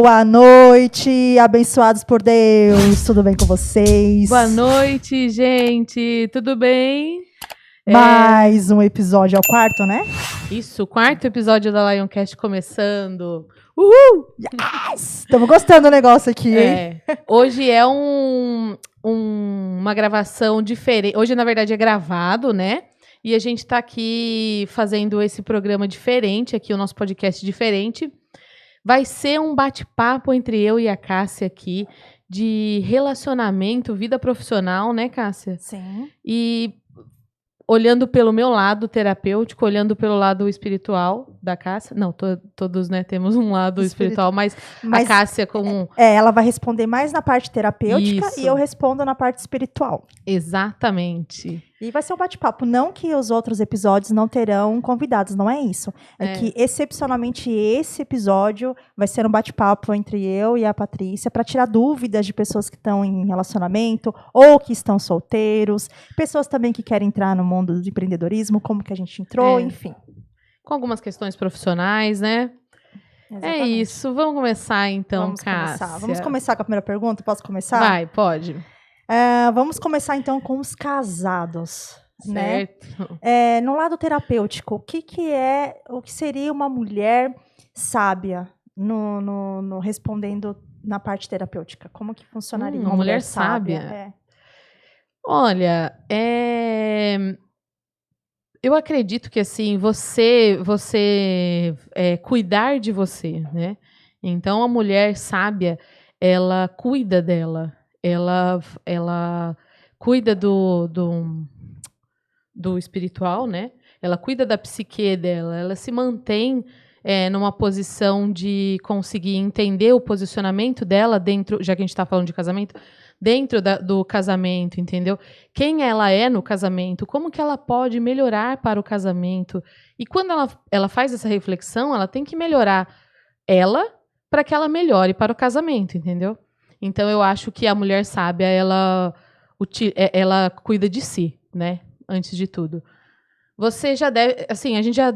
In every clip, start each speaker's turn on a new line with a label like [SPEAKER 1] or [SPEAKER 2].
[SPEAKER 1] Boa noite, abençoados por Deus. Tudo bem com vocês?
[SPEAKER 2] Boa noite, gente. Tudo bem?
[SPEAKER 1] Mais um episódio, é o quarto, né?
[SPEAKER 2] Isso, o quarto episódio da Lioncast começando. Uhul!
[SPEAKER 1] Yes! Estamos gostando do negócio aqui, hein?
[SPEAKER 2] Hoje é uma gravação diferente. Hoje, na verdade, é gravado, né? E a gente tá aqui fazendo esse programa diferente, aqui o nosso podcast diferente. Vai ser um bate-papo entre eu e a Cássia aqui, de relacionamento, vida profissional, né, Cássia?
[SPEAKER 1] Sim.
[SPEAKER 2] E olhando pelo meu lado terapêutico, olhando pelo lado espiritual da Cássia. Não, todos, né, temos um lado espiritual, mas a Cássia com...
[SPEAKER 1] ela vai responder mais na parte terapêutica.
[SPEAKER 2] Isso.
[SPEAKER 1] E eu respondo na parte espiritual.
[SPEAKER 2] Exatamente.
[SPEAKER 1] E vai ser um bate-papo. Não que os outros episódios não terão convidados, não é isso. É que, excepcionalmente, esse episódio vai ser um bate-papo entre eu e a Patrícia para tirar dúvidas de pessoas que estão em relacionamento ou que estão solteiros, pessoas também que querem entrar no mundo do empreendedorismo, como que a gente entrou, enfim.
[SPEAKER 2] Com algumas questões profissionais, né? Exatamente. É isso. Vamos começar, então, Cássia.
[SPEAKER 1] Vamos começar com a primeira pergunta? Posso começar?
[SPEAKER 2] Vai, pode.
[SPEAKER 1] Vamos começar, então, com os casados.
[SPEAKER 2] Certo.
[SPEAKER 1] Né? No lado terapêutico, o que seria uma mulher sábia respondendo na parte terapêutica? Como que funcionaria
[SPEAKER 2] uma mulher sábia? Olha, eu acredito que assim você cuidar de você, né? Então a mulher sábia, ela cuida dela. Ela cuida do espiritual, né? Ela cuida da psique dela, ela se mantém numa posição de conseguir entender o posicionamento dela dentro, já que a gente está falando de casamento, dentro do casamento, entendeu? Quem ela é no casamento, como que ela pode melhorar para o casamento. E quando ela faz essa reflexão, ela tem que melhorar ela para que ela melhore para o casamento, entendeu? Então, eu acho que a mulher sábia, ela cuida de si, né? Antes de tudo. Você já deve... Assim, a gente já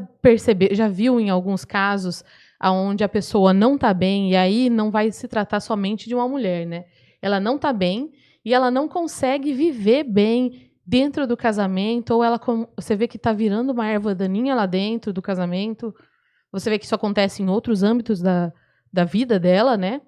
[SPEAKER 2] já viu em alguns casos onde a pessoa não está bem, e aí não vai se tratar somente de uma mulher, né? Ela não está bem e ela não consegue viver bem dentro do casamento, ou você vê que está virando uma erva daninha lá dentro do casamento. Você vê que isso acontece em outros âmbitos da vida dela, né?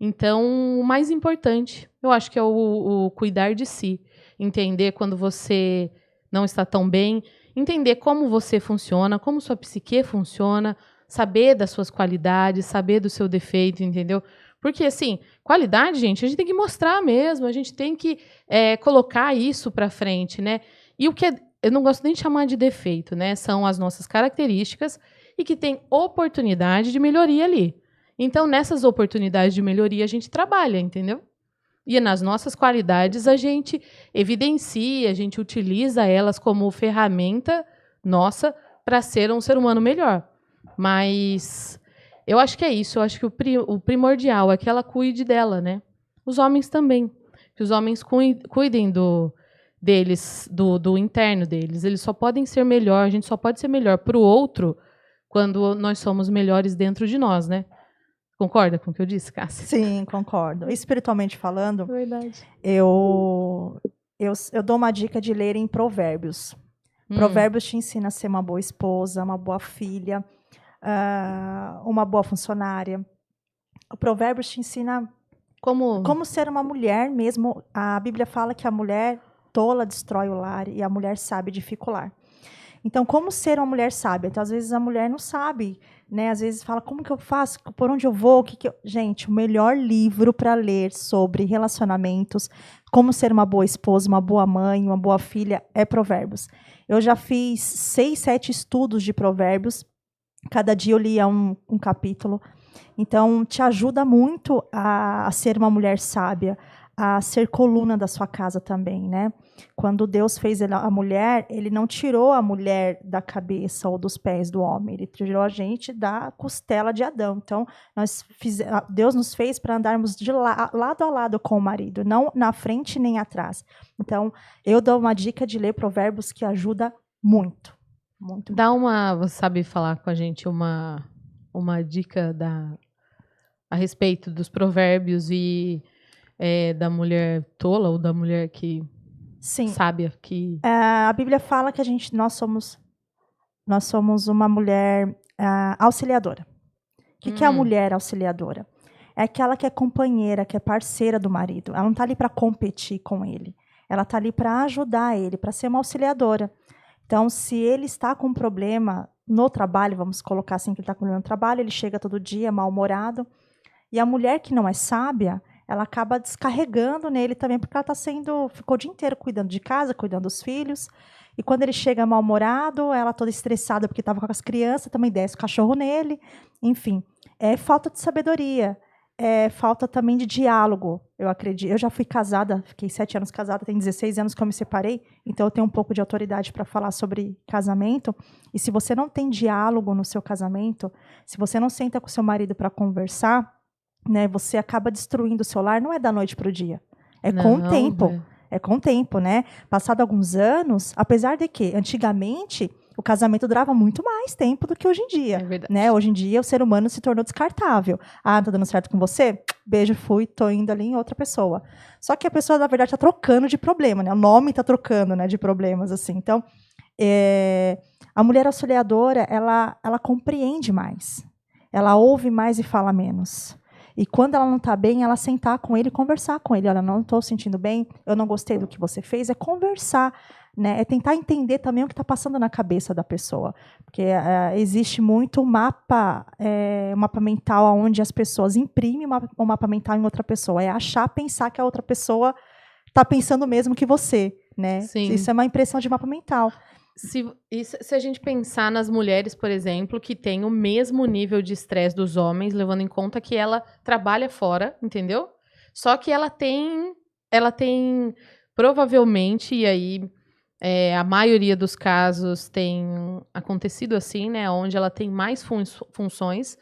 [SPEAKER 2] Então, o mais importante, eu acho que é o cuidar de si. Entender quando você não está tão bem, entender como você funciona, como sua psique funciona, saber das suas qualidades, saber do seu defeito, entendeu? Porque, assim, qualidade, gente, a gente tem que mostrar mesmo, a gente tem que colocar isso para frente, né? E o que eu não gosto nem de chamar de defeito, né? São as nossas características e que tem oportunidade de melhoria ali. Então, nessas oportunidades de melhoria, a gente trabalha, entendeu? E nas nossas qualidades, a gente evidencia, a gente utiliza elas como ferramenta nossa para ser um ser humano melhor. Mas eu acho que é isso. Eu acho que o primordial é que ela cuide dela, né? Os homens também. Que os homens cuidem deles, do interno deles. Eles só podem ser melhor, a gente só pode ser melhor para o outro quando nós somos melhores dentro de nós, né? Concorda com o que eu disse, Cássia?
[SPEAKER 1] Sim, concordo. Espiritualmente falando,
[SPEAKER 2] verdade.
[SPEAKER 1] Eu dou uma dica de ler em Provérbios. Provérbios te ensina a ser uma boa esposa, uma boa filha, uma boa funcionária. O Provérbios te ensina como ser uma mulher mesmo. A Bíblia fala que a mulher tola destrói o lar e a mulher sábia edifica o lar. Então, como ser uma mulher sábia? Então, às vezes a mulher não sabe, né? Às vezes fala, como que eu faço? Por onde eu vou? Gente, o melhor livro para ler sobre relacionamentos, como ser uma boa esposa, uma boa mãe, uma boa filha, é Provérbios. Eu já fiz 6, 7 estudos de Provérbios. Cada dia eu lia um capítulo. Então, te ajuda muito a ser uma mulher sábia, a ser coluna da sua casa também, né? Quando Deus fez a mulher, ele não tirou a mulher da cabeça ou dos pés do homem, ele tirou a gente da costela de Adão. Então, Deus nos fez para andarmos de lado a lado com o marido, não na frente nem atrás. Então, eu dou uma dica de ler Provérbios que ajuda muito.
[SPEAKER 2] Você sabe falar com a gente uma dica a respeito dos provérbios e da mulher tola ou da mulher que
[SPEAKER 1] Sim.
[SPEAKER 2] sábia que
[SPEAKER 1] A Bíblia fala que nós somos uma mulher auxiliadora. O que é a mulher auxiliadora? É aquela que é companheira, que é parceira do marido. Ela não está ali para competir com ele. Ela está ali para ajudar ele, para ser uma auxiliadora. Então, se ele está com um problema no trabalho, vamos colocar assim que ele está com um problema no trabalho, ele chega todo dia mal-humorado. E a mulher que não é sábia, ela acaba descarregando nele também, porque ela ficou o dia inteiro cuidando de casa, cuidando dos filhos. E quando ele chega mal-humorado, ela toda estressada porque estava com as crianças, também desce o cachorro nele. Enfim, é falta de sabedoria. É falta também de diálogo, eu acredito. Eu já fui casada, fiquei 7 anos casada, tem 16 anos que eu me separei, então eu tenho um pouco de autoridade para falar sobre casamento. E se você não tem diálogo no seu casamento, se você não senta com seu marido para conversar, né, você acaba destruindo o seu lar, não é da noite para o dia. É com o tempo. É com o tempo, né? Passado alguns anos, apesar de que, antigamente, o casamento durava muito mais tempo do que hoje em dia.
[SPEAKER 2] É verdade.
[SPEAKER 1] Né? Hoje em dia, o ser humano se tornou descartável. Ah, não tá dando certo com você? Beijo, fui, tô indo ali em outra pessoa. Só que a pessoa, na verdade, tá trocando de problema, né? O nome tá trocando, né, de problemas, assim. Então, a mulher auxiliadora, ela compreende mais. Ela ouve mais e fala menos. E quando ela não está bem, ela sentar com ele e conversar com ele. Olha, não estou sentindo bem, eu não gostei do que você fez. É conversar, né? É tentar entender também o que está passando na cabeça da pessoa. Porque existe muito um mapa mental onde as pessoas imprimem um mapa mental em outra pessoa. É achar, pensar que a outra pessoa está pensando o mesmo que você. Né?
[SPEAKER 2] Sim.
[SPEAKER 1] Isso é uma impressão de mapa mental.
[SPEAKER 2] Se a gente pensar nas mulheres, por exemplo, que têm o mesmo nível de estresse dos homens, levando em conta que ela trabalha fora, entendeu? Só que ela tem provavelmente, e aí a maioria dos casos tem acontecido assim, né? Onde ela tem mais funções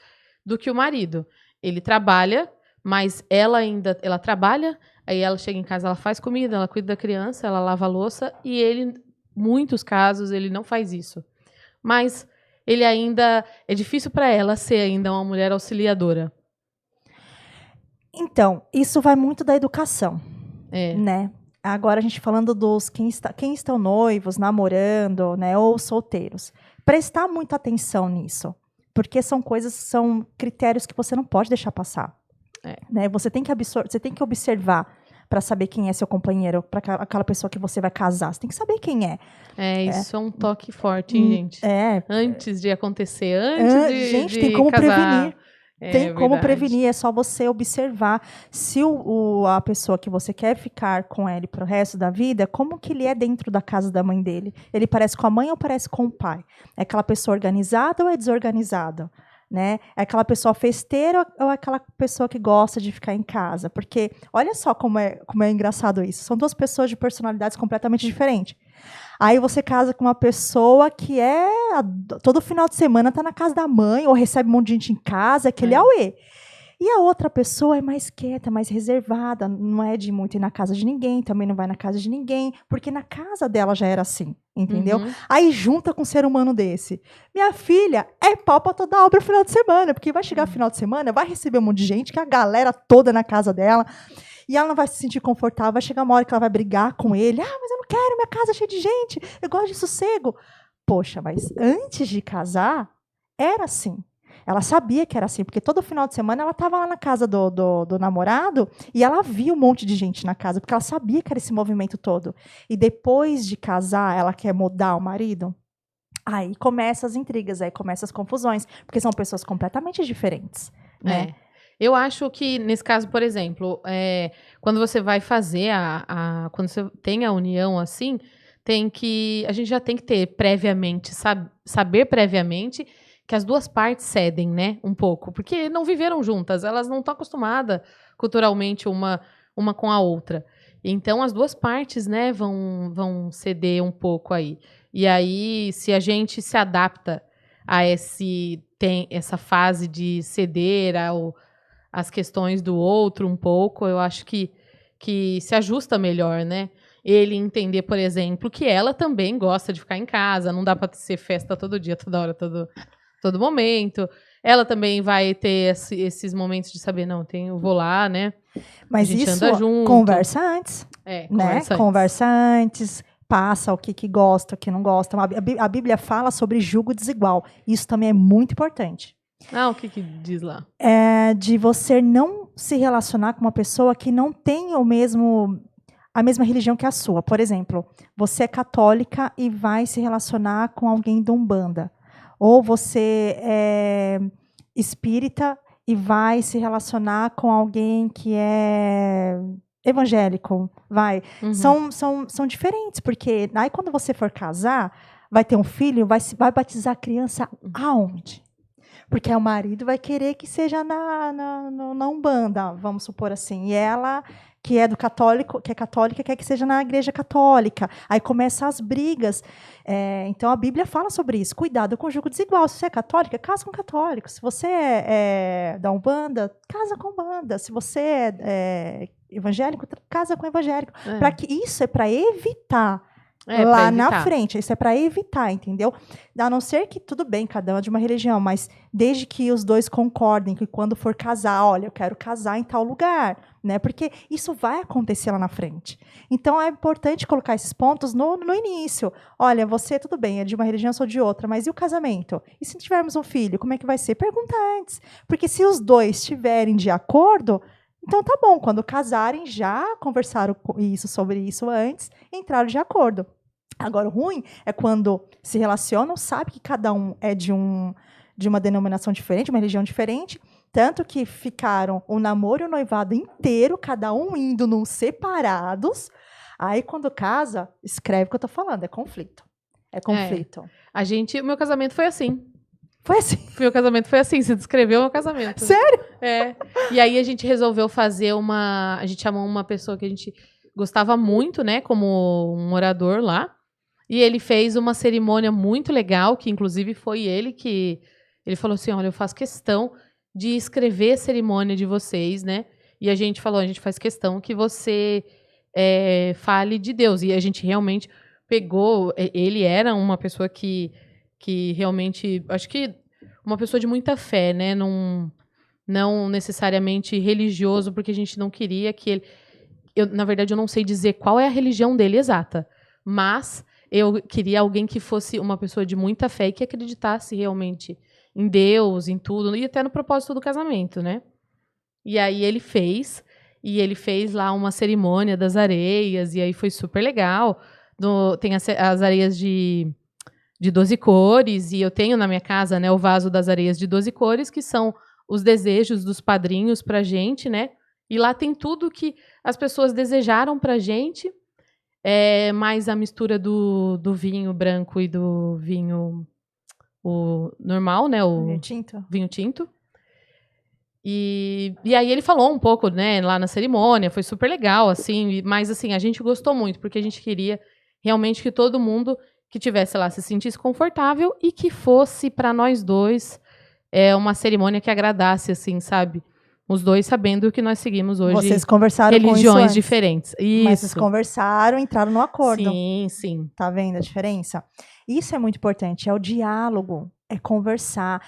[SPEAKER 2] do que o marido. Ele trabalha, mas ela trabalha, aí ela chega em casa, ela faz comida, ela cuida da criança, ela lava a louça, e ele, muitos casos, ele não faz isso. Mas ele ainda é difícil para ela ser ainda uma mulher auxiliadora.
[SPEAKER 1] Então, isso vai muito da educação, né? Agora a gente falando dos quem estão noivos, namorando, né, ou solteiros. Prestar muita atenção nisso, porque são critérios que você não pode deixar passar. Né? Você tem que observar para saber quem é seu companheiro, para aquela pessoa que você vai casar. Você tem que saber quem é.
[SPEAKER 2] Isso é um toque forte, hein, gente? Antes de acontecer,
[SPEAKER 1] gente,
[SPEAKER 2] de
[SPEAKER 1] tem como
[SPEAKER 2] casar.
[SPEAKER 1] Prevenir. Tem como
[SPEAKER 2] verdade.
[SPEAKER 1] prevenir, é só você observar se a pessoa que você quer ficar com ele pro resto da vida, como que ele é dentro da casa da mãe dele. Ele parece com a mãe ou parece com o pai? É aquela pessoa organizada ou é desorganizada? Né? É aquela pessoa festeira ou é aquela pessoa que gosta de ficar em casa? Porque olha só como é engraçado isso. São duas pessoas de personalidades completamente diferentes. Aí você casa com uma pessoa que todo final de semana está na casa da mãe ou recebe um monte de gente em casa, aquele auê. E a outra pessoa é mais quieta, mais reservada, não é de muito ir na casa de ninguém, também não vai na casa de ninguém, porque na casa dela já era assim, entendeu?
[SPEAKER 2] Uhum.
[SPEAKER 1] Aí junta com um ser humano desse. Minha filha é pau pra toda obra no final de semana, porque vai chegar final de semana, vai receber um monte de gente, que a galera toda na casa dela, e ela não vai se sentir confortável, vai chegar uma hora que ela vai brigar com ele. Ah, mas eu não quero, minha casa é cheia de gente, eu gosto de sossego. Poxa, mas antes de casar, era assim. Ela sabia que era assim, porque todo final de semana ela estava lá na casa do namorado e ela via um monte de gente na casa, porque ela sabia que era esse movimento todo. E depois de casar, ela quer mudar o marido? Aí começam as intrigas, aí começam as confusões, porque são pessoas completamente diferentes, né?
[SPEAKER 2] Eu acho que, nesse caso, por exemplo, quando você vai fazer quando você tem a união assim, a gente já tem que ter previamente, saber previamente que as duas partes cedem, né, um pouco, porque não viveram juntas, elas não estão acostumadas culturalmente uma com a outra. Então, as duas partes, né, vão ceder um pouco aí. E aí, se a gente se adapta a essa fase de ceder às questões do outro um pouco, eu acho que se ajusta melhor, né? Ele entender, por exemplo, que ela também gosta de ficar em casa, não dá para ser festa todo dia, toda hora, todo momento. ela também vai ter esses momentos de saber, não, vou lá, né?
[SPEAKER 1] Mas
[SPEAKER 2] a gente
[SPEAKER 1] isso
[SPEAKER 2] anda junto.
[SPEAKER 1] conversa antes.
[SPEAKER 2] Né?
[SPEAKER 1] Conversa antes, passa o que gosta, o que não gosta. A Bíblia fala sobre julgo desigual. Isso também é muito importante.
[SPEAKER 2] O que diz lá?
[SPEAKER 1] É de você não se relacionar com uma pessoa que não tem a mesma religião que a sua. Por exemplo, você é católica e vai se relacionar com alguém de Umbanda. Ou você é espírita e vai se relacionar com alguém que é evangélico. São diferentes, porque aí quando você for casar, vai ter um filho, vai batizar a criança aonde? Porque o marido vai querer que seja na Umbanda, vamos supor assim. E ela, que é católica, quer que seja na igreja católica. Aí começam as brigas. Então a Bíblia fala sobre isso. Cuidado com o julgo desigual. Se você é católica, casa com católico. Se você é da Umbanda, casa com Umbanda. Se você é evangélico, casa com evangélico. Isso é para evitar. Lá na frente, isso é para evitar, entendeu? A não ser que, tudo bem, cada um é de uma religião, mas desde que os dois concordem que quando for casar, olha, eu quero casar em tal lugar, né? Porque isso vai acontecer lá na frente. Então, é importante colocar esses pontos no início. Olha, você, tudo bem, é de uma religião, eu sou de outra, mas e o casamento? E se tivermos um filho, como é que vai ser? Pergunta antes. Porque se os dois estiverem de acordo, então tá bom, quando casarem, já conversaram sobre isso antes, entraram de acordo. Agora, o ruim é quando se relacionam, sabe que cada um é de uma denominação diferente, uma religião diferente, tanto que ficaram o namoro e o noivado inteiro, cada um indo num separados. Aí, quando casa, escreve o que eu tô falando, é conflito. É conflito.
[SPEAKER 2] O meu casamento foi assim.
[SPEAKER 1] Foi assim?
[SPEAKER 2] O meu casamento foi assim, se descreveu o meu casamento.
[SPEAKER 1] Sério?
[SPEAKER 2] E aí a gente resolveu fazer a gente chamou uma pessoa que a gente gostava muito, né, como um morador lá. E ele fez uma cerimônia muito legal, que inclusive foi ele falou assim, olha, eu faço questão de escrever a cerimônia de vocês, né? E a gente falou, a gente faz questão que você fale de Deus. E a gente realmente pegou, ele era uma pessoa que realmente, acho que uma pessoa de muita fé, né? Não necessariamente religioso, porque a gente não queria que ele... na verdade, eu não sei dizer qual é a religião dele exata, mas eu queria alguém que fosse uma pessoa de muita fé e que acreditasse realmente em Deus, em tudo, e até no propósito do casamento, né? E aí ele fez lá uma cerimônia das areias, e aí foi super legal. Tem as areias de 12 cores, e eu tenho na minha casa, né, o vaso das areias de 12 cores, que são os desejos dos padrinhos pra gente, né? E lá tem tudo que as pessoas desejaram pra gente, mais a mistura do vinho branco e do vinho normal, né? O vinho tinto. E aí ele falou um pouco, né, lá na cerimônia, foi super legal, assim, mas assim, a gente gostou muito, porque a gente queria realmente que todo mundo que tivesse lá se sentisse confortável e que fosse para nós dois uma cerimônia que agradasse, assim, sabe? Os dois sabendo que nós seguimos hoje.
[SPEAKER 1] Vocês conversaram
[SPEAKER 2] religiões
[SPEAKER 1] com isso
[SPEAKER 2] diferentes. Isso.
[SPEAKER 1] Mas vocês conversaram, entraram no acordo.
[SPEAKER 2] Sim, sim.
[SPEAKER 1] Tá vendo a diferença? Isso é muito importante, é o diálogo, é conversar.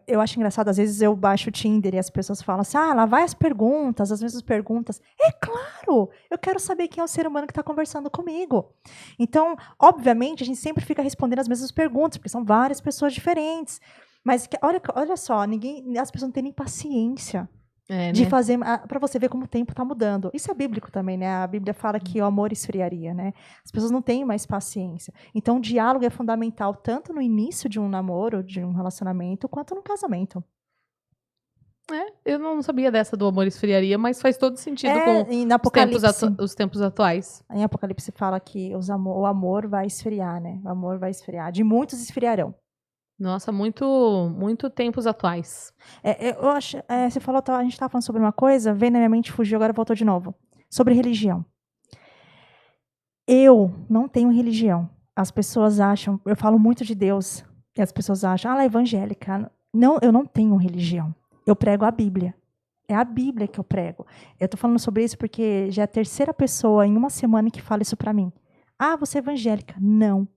[SPEAKER 1] Eu acho engraçado, às vezes eu baixo o Tinder e as pessoas falam assim, lá vai as perguntas, as mesmas perguntas. É claro, eu quero saber quem é o ser humano que está conversando comigo. Então, obviamente, a gente sempre fica respondendo as mesmas perguntas, porque são várias pessoas diferentes. Mas olha só, as pessoas não têm nem paciência de fazer, para você ver como o tempo está mudando. Isso é bíblico também, né? A Bíblia fala que o amor esfriaria, né? As pessoas não têm mais paciência. Então, o diálogo é fundamental tanto no início de um namoro, de um relacionamento, quanto no casamento.
[SPEAKER 2] Eu não sabia dessa do amor esfriaria, mas faz todo sentido com os tempos atuais.
[SPEAKER 1] Em Apocalipse fala que o amor vai esfriar, né? O amor vai esfriar. De muitos esfriarão.
[SPEAKER 2] Nossa, muito, muito tempos atuais.
[SPEAKER 1] Eu acho, você falou, a gente estava falando sobre uma coisa, veio na minha mente, fugiu, agora voltou de novo. Sobre religião. Eu não tenho religião. As pessoas acham, eu falo muito de Deus, e as pessoas acham, ela é evangélica. Não, eu não tenho religião. Eu prego a Bíblia. É a Bíblia que eu prego. Eu estou falando sobre isso porque já é a terceira pessoa em uma semana que fala isso para mim. Você é evangélica? Não.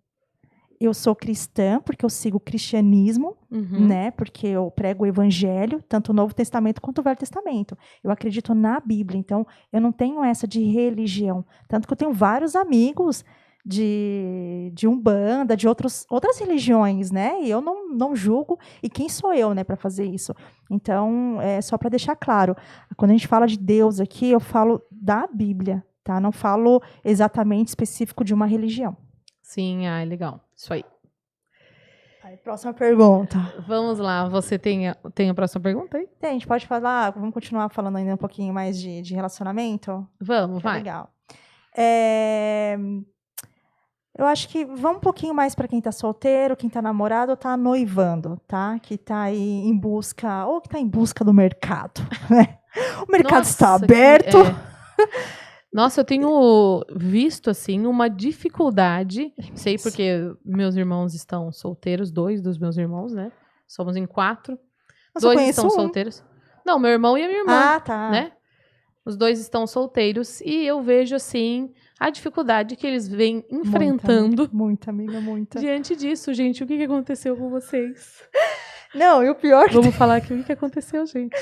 [SPEAKER 1] eu sou cristã, porque eu sigo o cristianismo, né? Porque eu prego o evangelho, tanto o Novo Testamento quanto o Velho Testamento. Eu acredito na Bíblia, então eu não tenho essa de religião. Tanto que eu tenho vários amigos de Umbanda, de outras religiões, né? E eu não julgo. E quem sou eu, né, para fazer isso? Então, é só para deixar claro. Quando a gente fala de Deus aqui, eu falo da Bíblia, tá? Não falo exatamente específico de uma religião.
[SPEAKER 2] Sim, legal. Isso aí.
[SPEAKER 1] Aí, próxima pergunta.
[SPEAKER 2] Vamos lá. Você tem a próxima pergunta aí?
[SPEAKER 1] Tem, a gente pode falar, vamos continuar falando ainda um pouquinho mais de relacionamento?
[SPEAKER 2] Vamos, vai.
[SPEAKER 1] Legal. Eu acho que vamos um pouquinho mais para quem está solteiro, quem está namorado ou está noivando, tá? Que está aí em busca, ou que está em busca do mercado, né? O mercado está aberto.
[SPEAKER 2] Nossa, eu tenho visto, assim, uma dificuldade, sei porque meus irmãos estão solteiros, 2 dos meus irmãos, né? Somos em 4. 2 estão solteiros. Não, meu irmão e a minha irmã, né? Os 2 estão solteiros e eu vejo, assim, a dificuldade que eles vêm enfrentando.
[SPEAKER 1] Muita, amiga, muita.
[SPEAKER 2] Diante disso, gente, o que aconteceu com vocês?
[SPEAKER 1] Não, e o pior...
[SPEAKER 2] Vamos falar aqui o que aconteceu, gente.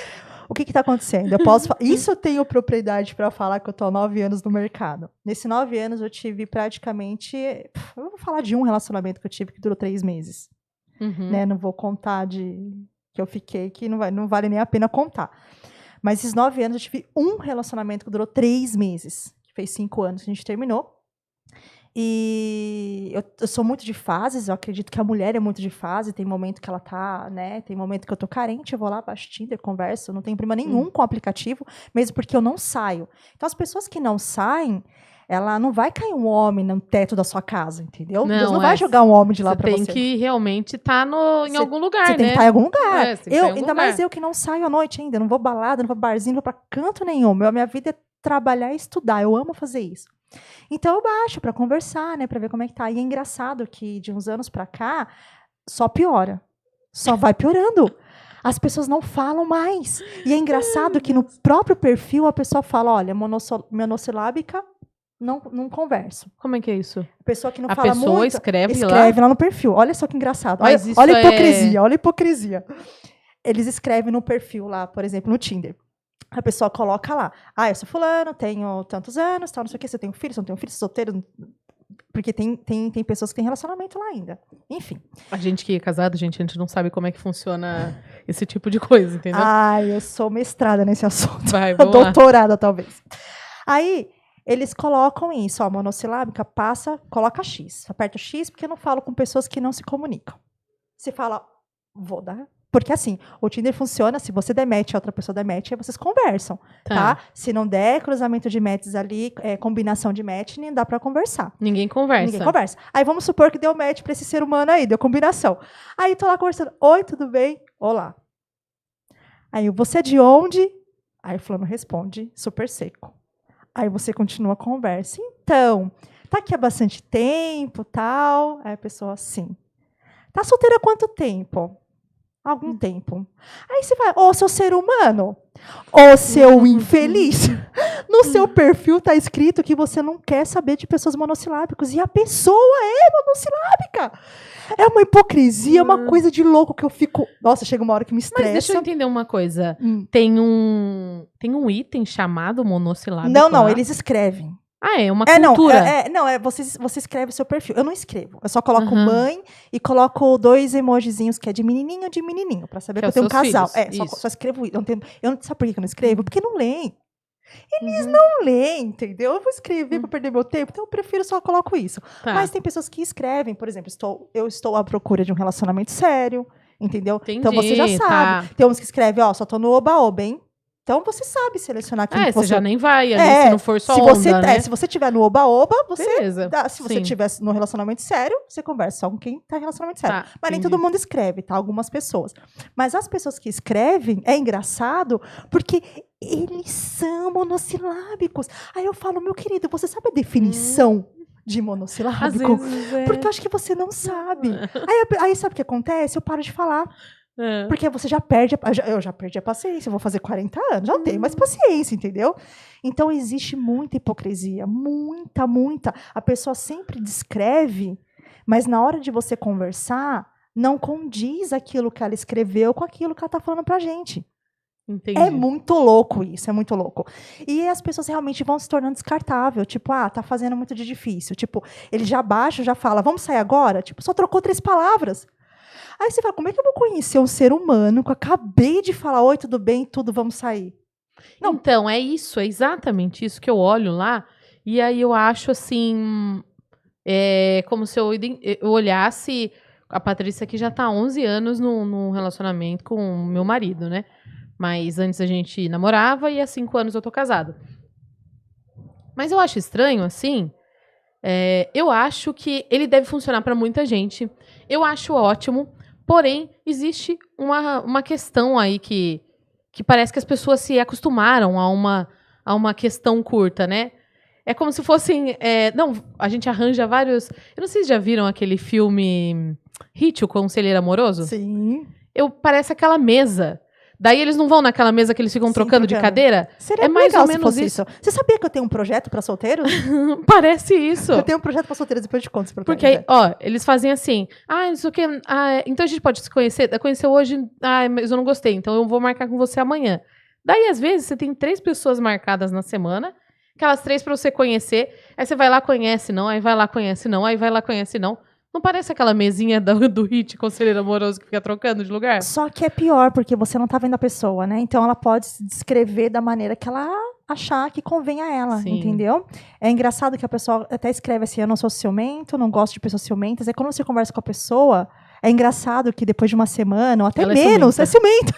[SPEAKER 1] O que está acontecendo? Eu posso isso eu tenho propriedade para falar que eu estou há 9 anos no mercado. Nesses 9 anos eu tive praticamente... Eu vou falar de um relacionamento que eu tive que durou 3 meses. Né? Não vou contar de que eu fiquei, que não vale nem a pena contar. Mas esses 9 anos eu tive um relacionamento que durou 3 meses. Que fez 5 anos que a gente terminou. E eu sou muito de fases, eu acredito que a mulher é muito de fase, tem momento que ela tá, né, tem momento que eu tô carente, eu vou lá, baixo Tinder, converso, não tenho problema nenhum com o aplicativo, mesmo porque eu não saio. Então, as pessoas que não saem, ela não vai cair um homem no teto da sua casa, entendeu? Não, Deus não vai jogar um homem de lá pra você.
[SPEAKER 2] Você tem que realmente estar em algum lugar, né?
[SPEAKER 1] Você tem que estar em algum lugar. Ainda mais eu que não saio à noite ainda, não vou balada, não vou barzinho, não vou pra canto nenhum. Minha vida é trabalhar e estudar, eu amo fazer isso. Então eu baixo para conversar, né, para ver como é que tá. E é engraçado que de uns anos para cá só piora. Só vai piorando. As pessoas não falam mais. E é engraçado que no próprio perfil a pessoa fala, olha, monossilábica, não converso.
[SPEAKER 2] Como é que é isso?
[SPEAKER 1] A pessoa que não fala muito... A pessoa
[SPEAKER 2] escreve
[SPEAKER 1] lá no perfil. Olha só que engraçado. Olha a hipocrisia, olha a hipocrisia. Eles escrevem no perfil lá, por exemplo, no Tinder. A pessoa coloca lá, eu sou fulano, tenho tantos anos, tal, não sei o que, se eu tenho filho, se eu não tenho filho, sou solteiro, porque tem pessoas que têm relacionamento lá ainda. Enfim.
[SPEAKER 2] A gente que é casado, a gente não sabe como é que funciona esse tipo de coisa, entendeu?
[SPEAKER 1] Eu sou mestrada nesse assunto.
[SPEAKER 2] Vai, vamos
[SPEAKER 1] doutorada, lá. Talvez. Aí, eles colocam isso, monossilábica, coloca X. Aperta X, porque eu não falo com pessoas que não se comunicam. Você fala, vou dar... Porque assim, o Tinder funciona, se você der match, a outra pessoa der match, aí vocês conversam, tá? Se não der cruzamento de matches ali, combinação de match, nem dá pra conversar.
[SPEAKER 2] Ninguém conversa.
[SPEAKER 1] Aí vamos supor que deu match pra esse ser humano aí, deu combinação. Aí tô lá conversando, oi, tudo bem? Olá. Aí, você é de onde? Aí o fulano responde, super seco. Aí você continua a conversa. Então, tá aqui há bastante tempo, tal? Aí a pessoa, sim. Tá solteira há quanto tempo? Algum tempo. Aí você vai, seu ser humano, seu infeliz. No seu perfil tá escrito que você não quer saber de pessoas monossilábicas. E a pessoa é monossilábica. É uma hipocrisia, uma coisa de louco que eu fico... Nossa, chega uma hora que me estressa.
[SPEAKER 2] Mas deixa eu entender uma coisa. Tem um item chamado monossilábico?
[SPEAKER 1] Não, eles escrevem.
[SPEAKER 2] É uma cultura.
[SPEAKER 1] Você escreve o seu perfil. Eu não escrevo. Eu só coloco mãe e coloco 2 emojizinhos que é de menininho, pra saber que eu tenho um casal. Só escrevo isso. Sabe por que eu não escrevo? Porque não leem. Eles não leem, entendeu? Eu vou escrever pra perder meu tempo, então eu prefiro só coloco isso. Mas tem pessoas que escrevem, por exemplo, eu estou à procura de um relacionamento sério, entendeu?
[SPEAKER 2] Entendi,
[SPEAKER 1] então você já sabe. Tem uns que escrevem, só tô no oba-oba, hein? Então, você sabe selecionar quem
[SPEAKER 2] você já nem vai ali, se não for só
[SPEAKER 1] se você tiver no oba-oba,
[SPEAKER 2] Beleza.
[SPEAKER 1] Se você tiver no relacionamento sério, você conversa só com quem tá em relacionamento sério. Mas nem todo mundo escreve, tá? Algumas pessoas. Mas as pessoas que escrevem, é engraçado, porque eles são monossilábicos. Aí eu falo, meu querido, você sabe a definição de monossilábico?
[SPEAKER 2] Às vezes
[SPEAKER 1] Porque eu acho que você não sabe. Aí sabe o que acontece? Eu paro de falar. Porque você já perde, eu já perdi a paciência, eu vou fazer 40 anos, já não tenho mais paciência, entendeu? Então, existe muita hipocrisia, muita. A pessoa sempre descreve, Mas na hora de você conversar, não condiz aquilo que ela escreveu com aquilo que ela tá falando pra gente.
[SPEAKER 2] Entendi.
[SPEAKER 1] É muito louco isso, é muito louco. E as pessoas realmente vão se tornando descartável. Tipo, tá fazendo muito de difícil. Tipo, ele já baixa, já fala, vamos sair agora? Tipo, só trocou 3 palavras. Aí você fala, como é que eu vou conhecer um ser humano que eu acabei de falar, oi, tudo bem, tudo, vamos sair? Não.
[SPEAKER 2] Então, é isso, é exatamente isso que eu olho lá, e aí eu acho assim, como se eu olhasse, a Patrícia aqui já tá há 11 anos num relacionamento com o meu marido, né? Mas antes a gente namorava e há 5 anos eu tô casada. Mas eu acho estranho, assim, eu acho que ele deve funcionar pra muita gente, eu acho ótimo, porém, existe uma questão aí que parece que as pessoas se acostumaram a uma questão curta, né? É como se fossem. Não, a gente arranja vários. Eu não sei se já viram aquele filme Hit, o Conselheiro Amoroso.
[SPEAKER 1] Sim.
[SPEAKER 2] Parece aquela mesa. Daí eles não vão naquela mesa que eles ficam trocando de cadeira?
[SPEAKER 1] Seria
[SPEAKER 2] mais
[SPEAKER 1] legal
[SPEAKER 2] ou
[SPEAKER 1] se
[SPEAKER 2] menos
[SPEAKER 1] fosse isso. Você sabia que eu tenho um projeto para solteiros?
[SPEAKER 2] Parece isso.
[SPEAKER 1] Eu tenho um projeto para solteiros, depois eu te conto esse projeto.
[SPEAKER 2] Porque aí, ó, eles fazem assim, isso aqui, então a gente pode se conhecer, conheceu hoje, mas eu não gostei, então eu vou marcar com você amanhã. Daí, às vezes, você tem 3 pessoas marcadas na semana, aquelas 3 pra você conhecer, aí você vai lá, conhece não, aí vai lá, conhece não, aí vai lá, conhece não. Não parece aquela mesinha do Hit, Conselheiro Amoroso, que fica trocando de lugar?
[SPEAKER 1] Só que é pior, porque você não tá vendo a pessoa, né? Então ela pode se descrever da maneira que ela achar que convém a ela,
[SPEAKER 2] Sim.
[SPEAKER 1] entendeu? É engraçado que a pessoa até escreve assim, eu não sou ciumento, não gosto de pessoas ciumentas. Aí quando você conversa com a pessoa, é engraçado que depois de uma semana, ou até
[SPEAKER 2] Ela
[SPEAKER 1] menos, é ciumenta.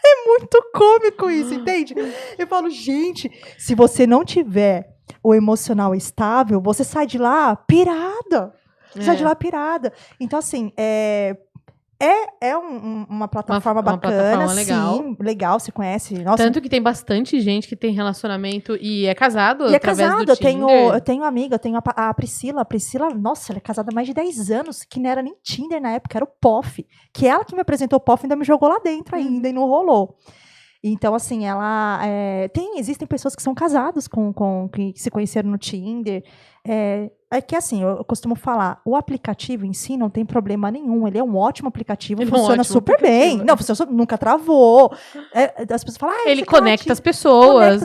[SPEAKER 1] É muito cômico isso, entende? Eu falo, gente, se você não tiver o emocional estável, você sai de lá pirada. Sai de lá pirada. Então, assim, uma plataforma bacana,
[SPEAKER 2] plataforma legal.
[SPEAKER 1] sim, legal, você conhece. Nossa,
[SPEAKER 2] Tanto que tem bastante gente que tem relacionamento e é casado
[SPEAKER 1] e é
[SPEAKER 2] através
[SPEAKER 1] casado,
[SPEAKER 2] do
[SPEAKER 1] eu
[SPEAKER 2] Tinder.
[SPEAKER 1] tenho amiga, eu tenho a Priscila. A Priscila, nossa, ela é casada há mais de 10 anos, que não era nem Tinder na época, era o POF. Que ela que me apresentou o POF ainda me jogou lá dentro ainda e não rolou. Então, assim, existem pessoas que são casadas que se conheceram no Tinder. É que, assim, eu costumo falar, o aplicativo em si não tem problema nenhum. Ele é um ótimo aplicativo, funciona super bem. Não, você nunca travou. As pessoas falam,
[SPEAKER 2] ele conecta as pessoas.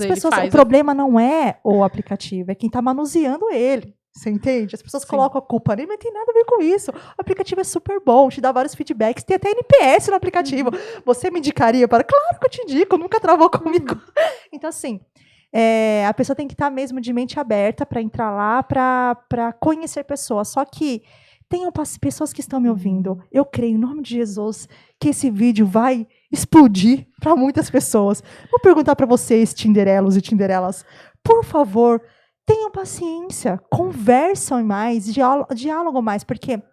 [SPEAKER 1] O problema não é o aplicativo, é quem está manuseando ele. Você entende? As pessoas colocam a culpa nele, mas não tem nada a ver com isso. O aplicativo é super bom, te dá vários feedbacks, tem até NPS no aplicativo. Você me indicaria para? Claro que eu te indico, nunca travou comigo. Então, assim, a pessoa tem que estar mesmo de mente aberta para entrar lá, para conhecer pessoas. Só que tenham pessoas que estão me ouvindo. Eu creio, em nome de Jesus, que esse vídeo vai explodir para muitas pessoas. Vou perguntar para vocês, Tinderelos e Tinderelas, por favor, tenham paciência, conversam mais, diálogam mais, porque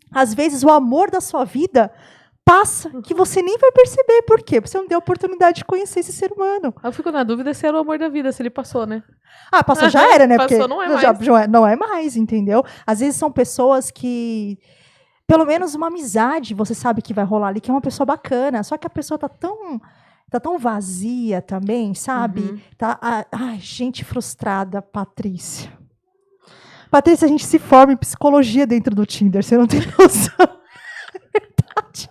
[SPEAKER 1] às vezes o amor da sua vida passa que você nem vai perceber. Por quê? Porque você não deu a oportunidade de conhecer esse ser humano.
[SPEAKER 2] Eu fico na dúvida se era o amor da vida, se ele passou, né?
[SPEAKER 1] Passou já era, né?
[SPEAKER 2] Passou,
[SPEAKER 1] porque
[SPEAKER 2] não é mais.
[SPEAKER 1] não é mais, entendeu? Às vezes são pessoas que, pelo menos uma amizade, você sabe que vai rolar ali, que é uma pessoa bacana, só que a pessoa tá tão vazia também, sabe? Ai, gente frustrada, Patrícia. Patrícia, a gente se forma em psicologia dentro do Tinder, você não tem noção. É verdade.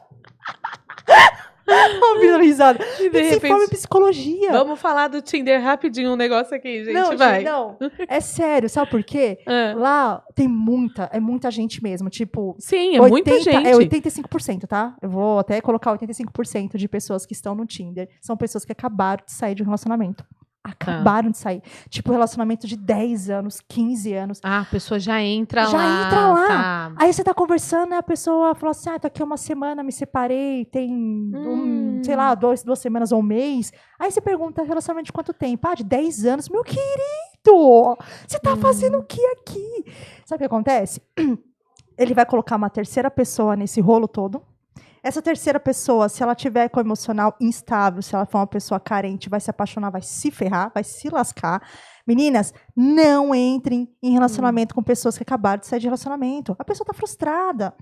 [SPEAKER 1] Uma risada.
[SPEAKER 2] E de repente,
[SPEAKER 1] se forma em psicologia.
[SPEAKER 2] Vamos falar do Tinder rapidinho, um negócio aqui, gente.
[SPEAKER 1] Não,
[SPEAKER 2] vai.
[SPEAKER 1] Não, é sério, sabe por quê? Lá tem muita gente mesmo, tipo...
[SPEAKER 2] Sim, muita gente.
[SPEAKER 1] É 85%, tá? Eu vou até colocar 85% de pessoas que estão no Tinder. São pessoas que acabaram de sair de um relacionamento. Acabaram de sair. Tipo, relacionamento de 10 anos, 15 anos.
[SPEAKER 2] A pessoa já entra lá.
[SPEAKER 1] Já entra lá.
[SPEAKER 2] Tá.
[SPEAKER 1] Aí você tá conversando e a pessoa fala assim, tô aqui uma semana, me separei, tem, sei lá, 2 semanas ou um mês. Aí você pergunta, relacionamento de quanto tempo? De 10 anos. Meu querido, você tá fazendo o que aqui? Sabe o que acontece? Ele vai colocar uma terceira pessoa nesse rolo todo. Essa terceira pessoa, se ela tiver com o emocional instável, se ela for uma pessoa carente, vai se apaixonar, vai se ferrar, vai se lascar. Meninas, não entrem em relacionamento com pessoas que acabaram de sair de relacionamento. A pessoa tá frustrada.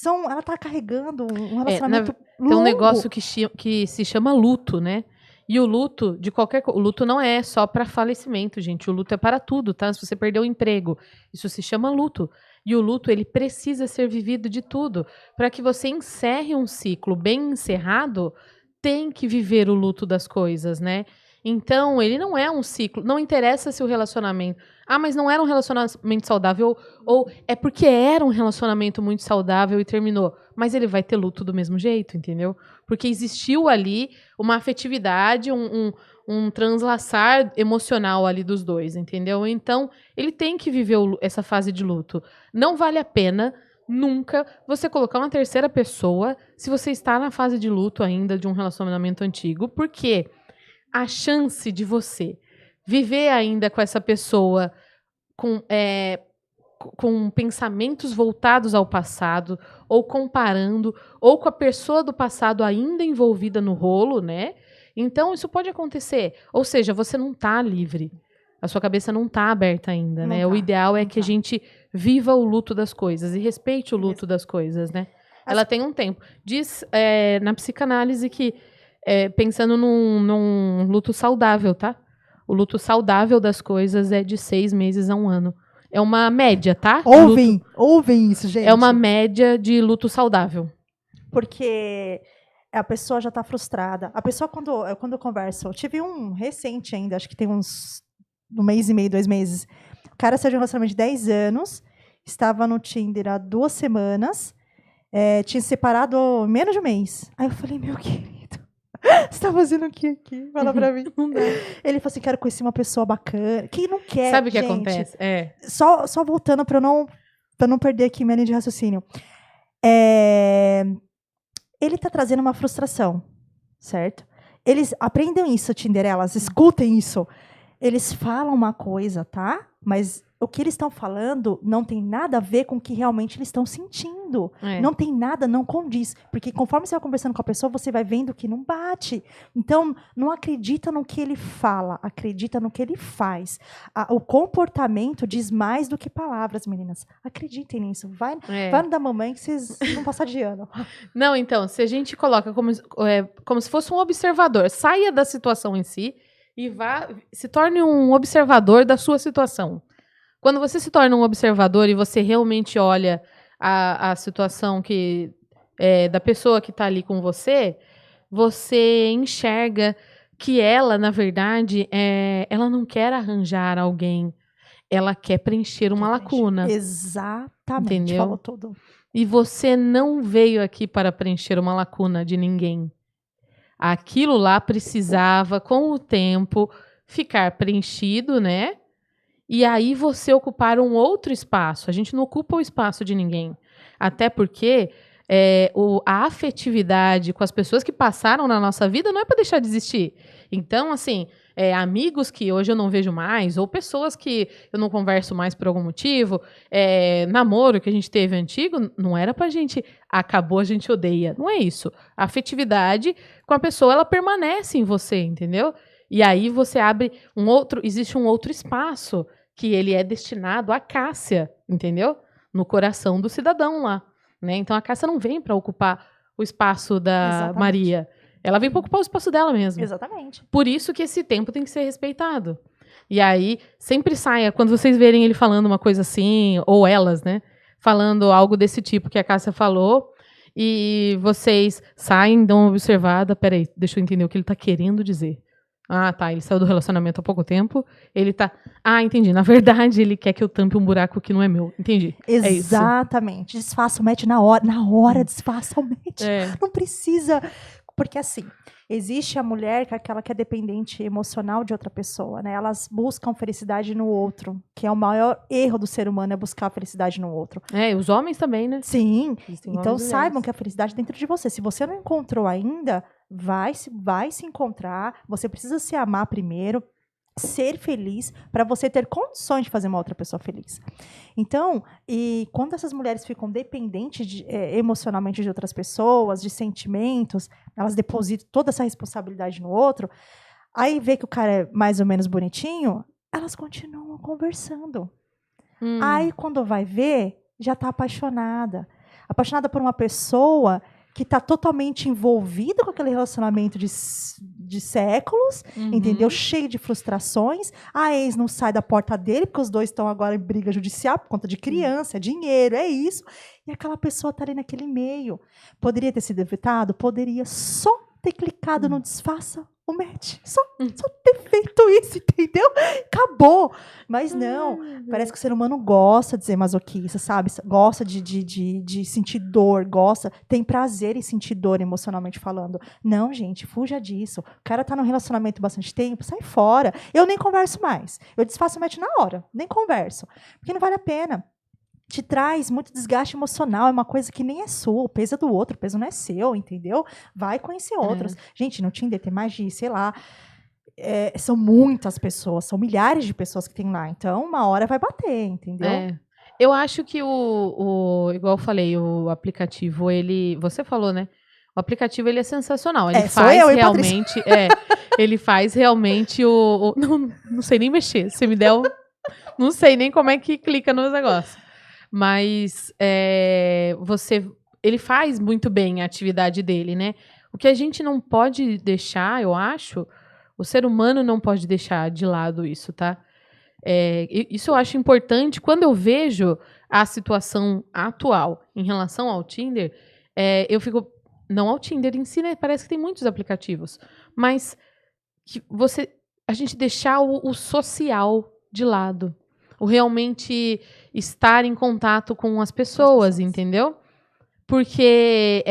[SPEAKER 1] Ela tá carregando um relacionamento longo.
[SPEAKER 2] Tem um negócio que se chama luto, né? E o luto o luto não é só para falecimento, gente. O luto é para tudo, tá? Se você perdeu o emprego, isso se chama luto. E o luto, ele precisa ser vivido de tudo. Para que você encerre um ciclo bem encerrado, tem que viver o luto das coisas, né? Então, ele não é um ciclo. Não interessa se o relacionamento... Ah, mas não era um relacionamento saudável. Ou é porque era um relacionamento muito saudável e terminou. Mas ele vai ter luto do mesmo jeito, entendeu? Porque existiu ali uma afetividade, um translaçar emocional ali dos dois, entendeu? Então, ele tem que viver essa fase de luto. Não vale a pena, nunca, você colocar uma terceira pessoa se você está na fase de luto ainda de um relacionamento antigo, porque a chance de você viver ainda com essa pessoa com pensamentos voltados ao passado, ou comparando, ou com a pessoa do passado ainda envolvida no rolo, né? Então, isso pode acontecer. Ou seja, você não está livre. A sua cabeça não está aberta ainda, né? O ideal é que a gente viva o luto das coisas e respeite o luto das coisas, né? Ela tem um tempo. Diz na psicanálise que, pensando num luto saudável, tá? O luto saudável das coisas é de 6 meses a 1 ano. É uma média, tá?
[SPEAKER 1] Ouvem isso, gente.
[SPEAKER 2] É uma média de luto saudável.
[SPEAKER 1] Porque a pessoa já está frustrada. A pessoa, quando eu converso, eu tive um recente ainda, acho que tem uns 1 mês e meio, 2 meses. O cara saiu de um relacionamento de 10 anos, estava no Tinder há 2 semanas, tinha se separado menos de 1 mês. Aí eu falei, meu querido, você está fazendo o que aqui? Fala pra mim.
[SPEAKER 2] Não dá.
[SPEAKER 1] Ele falou assim, quero conhecer uma pessoa bacana. Quem não quer,
[SPEAKER 2] Sabe o que
[SPEAKER 1] gente?
[SPEAKER 2] acontece?
[SPEAKER 1] Só voltando para não perder aqui minha linha de raciocínio. Ele tá trazendo uma frustração, certo? Eles aprendem isso, Tinderelas, escutem isso. Eles falam uma coisa, tá? Mas o que eles estão falando não tem nada a ver com o que realmente eles estão sentindo. Não tem nada, não condiz. Porque conforme você vai conversando com a pessoa, você vai vendo que não bate. Então, não acredita no que ele fala, acredita no que ele faz. O comportamento diz mais do que palavras, meninas. Acreditem nisso. Vai no da mamãe que vocês vão passar de ano.
[SPEAKER 2] Não, então, se a gente coloca como se fosse um observador, saia da situação em si e se torne um observador da sua situação. Quando você se torna um observador e você realmente olha a situação da pessoa que está ali com você, você enxerga que ela, na verdade, ela não quer arranjar alguém, ela quer preencher uma lacuna.
[SPEAKER 1] Exatamente,
[SPEAKER 2] entendeu?
[SPEAKER 1] Falou tudo.
[SPEAKER 2] E você não veio aqui para preencher uma lacuna de ninguém. Aquilo lá precisava, com o tempo, ficar preenchido, né? E aí você ocupar um outro espaço. A gente não ocupa o espaço de ninguém. Até porque a afetividade com as pessoas que passaram na nossa vida não é para deixar de existir. Então, assim, amigos que hoje eu não vejo mais, ou pessoas que eu não converso mais por algum motivo, namoro que a gente teve antigo, não era pra gente, acabou, a gente odeia. Não é isso. A afetividade com a pessoa, ela permanece em você, entendeu? E aí você abre existe um outro espaço que ele é destinado à Cássia, entendeu? No coração do cidadão lá, né? Então a Cássia não vem para ocupar o espaço da
[SPEAKER 1] Exatamente.
[SPEAKER 2] Maria. Ela vem para ocupar o espaço dela mesmo.
[SPEAKER 1] Exatamente.
[SPEAKER 2] Por isso que esse tempo tem que ser respeitado. E aí sempre saia, quando vocês verem ele falando uma coisa assim, ou elas, né? Falando algo desse tipo que a Cássia falou, e vocês saem, dão uma observada, peraí, deixa eu entender o que ele está querendo dizer. Ah, tá, ele saiu do relacionamento há pouco tempo, ele tá... Ah, entendi, na verdade ele quer que eu tampe um buraco que não é meu, entendi.
[SPEAKER 1] Exatamente, desfaça o match na hora desfaça o match. Não precisa, porque assim, existe a mulher que é aquela que é dependente emocional de outra pessoa, né? Elas buscam felicidade no outro, que é o maior erro do ser humano, é buscar felicidade no outro.
[SPEAKER 2] Os homens também, né?
[SPEAKER 1] Sim, então saibam que a felicidade é dentro de você. Se você não encontrou ainda, vai se encontrar, você precisa se amar primeiro, ser feliz, para você ter condições de fazer uma outra pessoa feliz. Então, e quando essas mulheres ficam dependentes emocionalmente de outras pessoas, de sentimentos, elas depositam toda essa responsabilidade no outro, aí vê que o cara é mais ou menos bonitinho, elas continuam conversando. Aí, quando vai ver, já está apaixonada por uma pessoa que está totalmente envolvida com aquele relacionamento de séculos, entendeu? Cheio de frustrações. A ex não sai da porta dele, porque os dois estão agora em briga judicial por conta de criança, dinheiro, é isso. E aquela pessoa tá ali naquele meio. Poderia ter sido evitado? Poderia só ter clicado no desfaça o match. Só ter feito isso, entendeu? Acabou. Mas não. Parece que o ser humano gosta de ser masoquista, sabe? Gosta de sentir dor, tem prazer em sentir dor emocionalmente falando. Não, gente, fuja disso. O cara tá num relacionamento bastante tempo, sai fora. Eu nem converso mais. Eu desfaço o match na hora. Nem converso. Porque não vale a pena. Te traz muito desgaste emocional, é uma coisa que nem é sua, o peso é do outro, o peso não é seu, entendeu? Vai conhecer outros. Gente, no Tinder tem mais de, sei lá, são muitas pessoas, são milhares de pessoas que tem lá, então uma hora vai bater, entendeu?
[SPEAKER 2] Eu acho que igual eu falei, o aplicativo, você falou, né? O aplicativo, ele é sensacional, ele faz realmente, ele faz realmente não sei nem mexer, você me deu, não sei nem como é que clica nos negócios. Mas ele faz muito bem a atividade dele, né? O que a gente não pode deixar, eu acho, o ser humano não pode deixar de lado isso, tá? Isso eu acho importante. Quando eu vejo a situação atual em relação ao Tinder, eu fico... Não ao Tinder em si, né? Parece que tem muitos aplicativos. Mas a gente deixar o social de lado. O realmente estar em contato com as pessoas, entendeu? Porque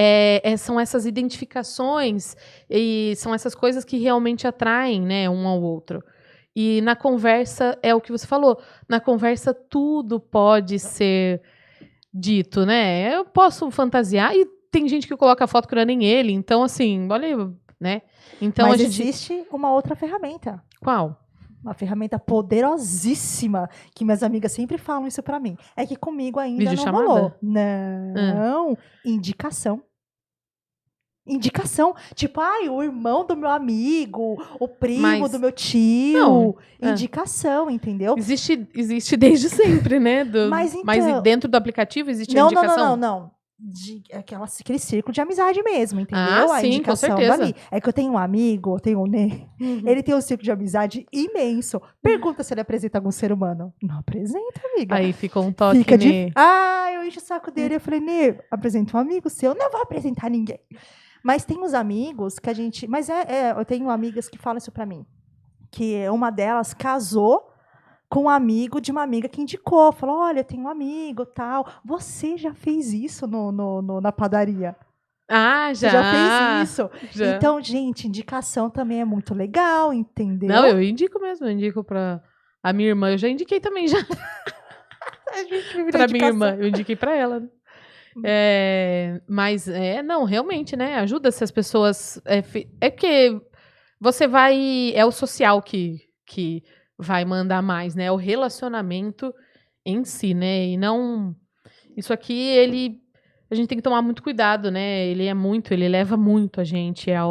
[SPEAKER 2] são essas identificações e são essas coisas que realmente atraem, né, um ao outro. E na conversa, é o que você falou, na conversa tudo pode ser dito, né? Eu posso fantasiar, e tem gente que coloca a foto que não é nem ele, então assim, olha, né? Então,
[SPEAKER 1] mas existe uma outra ferramenta.
[SPEAKER 2] Qual?
[SPEAKER 1] Uma ferramenta poderosíssima, que minhas amigas sempre falam isso pra mim. É que comigo ainda não rolou. Não, indicação. Indicação. Tipo, o irmão do meu amigo, o primo do meu tio. Não, indicação, entendeu?
[SPEAKER 2] Existe desde sempre, né? Mas dentro do aplicativo existe a indicação?
[SPEAKER 1] Não. Aquele círculo de amizade mesmo, entendeu? A
[SPEAKER 2] sim,
[SPEAKER 1] indicação
[SPEAKER 2] com certeza.
[SPEAKER 1] dali. É que eu tenho um amigo, o Ney, ele tem um círculo de amizade imenso. Pergunta se ele apresenta algum ser humano. Não apresenta, amiga.
[SPEAKER 2] Aí fica um toque, Ney.
[SPEAKER 1] Eu encho o saco dele. Eu falei, Ney, apresenta um amigo seu. Não vou apresentar ninguém. Mas tem uns amigos que a gente... Mas eu tenho amigas que falam isso pra mim. Que uma delas casou com um amigo de uma amiga que indicou. Falou, olha, tem um amigo, tal. Você já fez isso na padaria?
[SPEAKER 2] Já.
[SPEAKER 1] Você já fez isso? Já. Então, gente, indicação também é muito legal, entendeu?
[SPEAKER 2] Não, eu indico mesmo. Eu indico pra a minha irmã. Eu já indiquei também, já. Pra minha irmã. Eu indiquei pra ela, né? Mas, não, realmente, né? Ajuda se as pessoas... que você vai... É o social que vai mandar mais, né? O relacionamento em si, né? E não... Isso aqui, a gente tem que tomar muito cuidado, né? Ele leva muito a gente a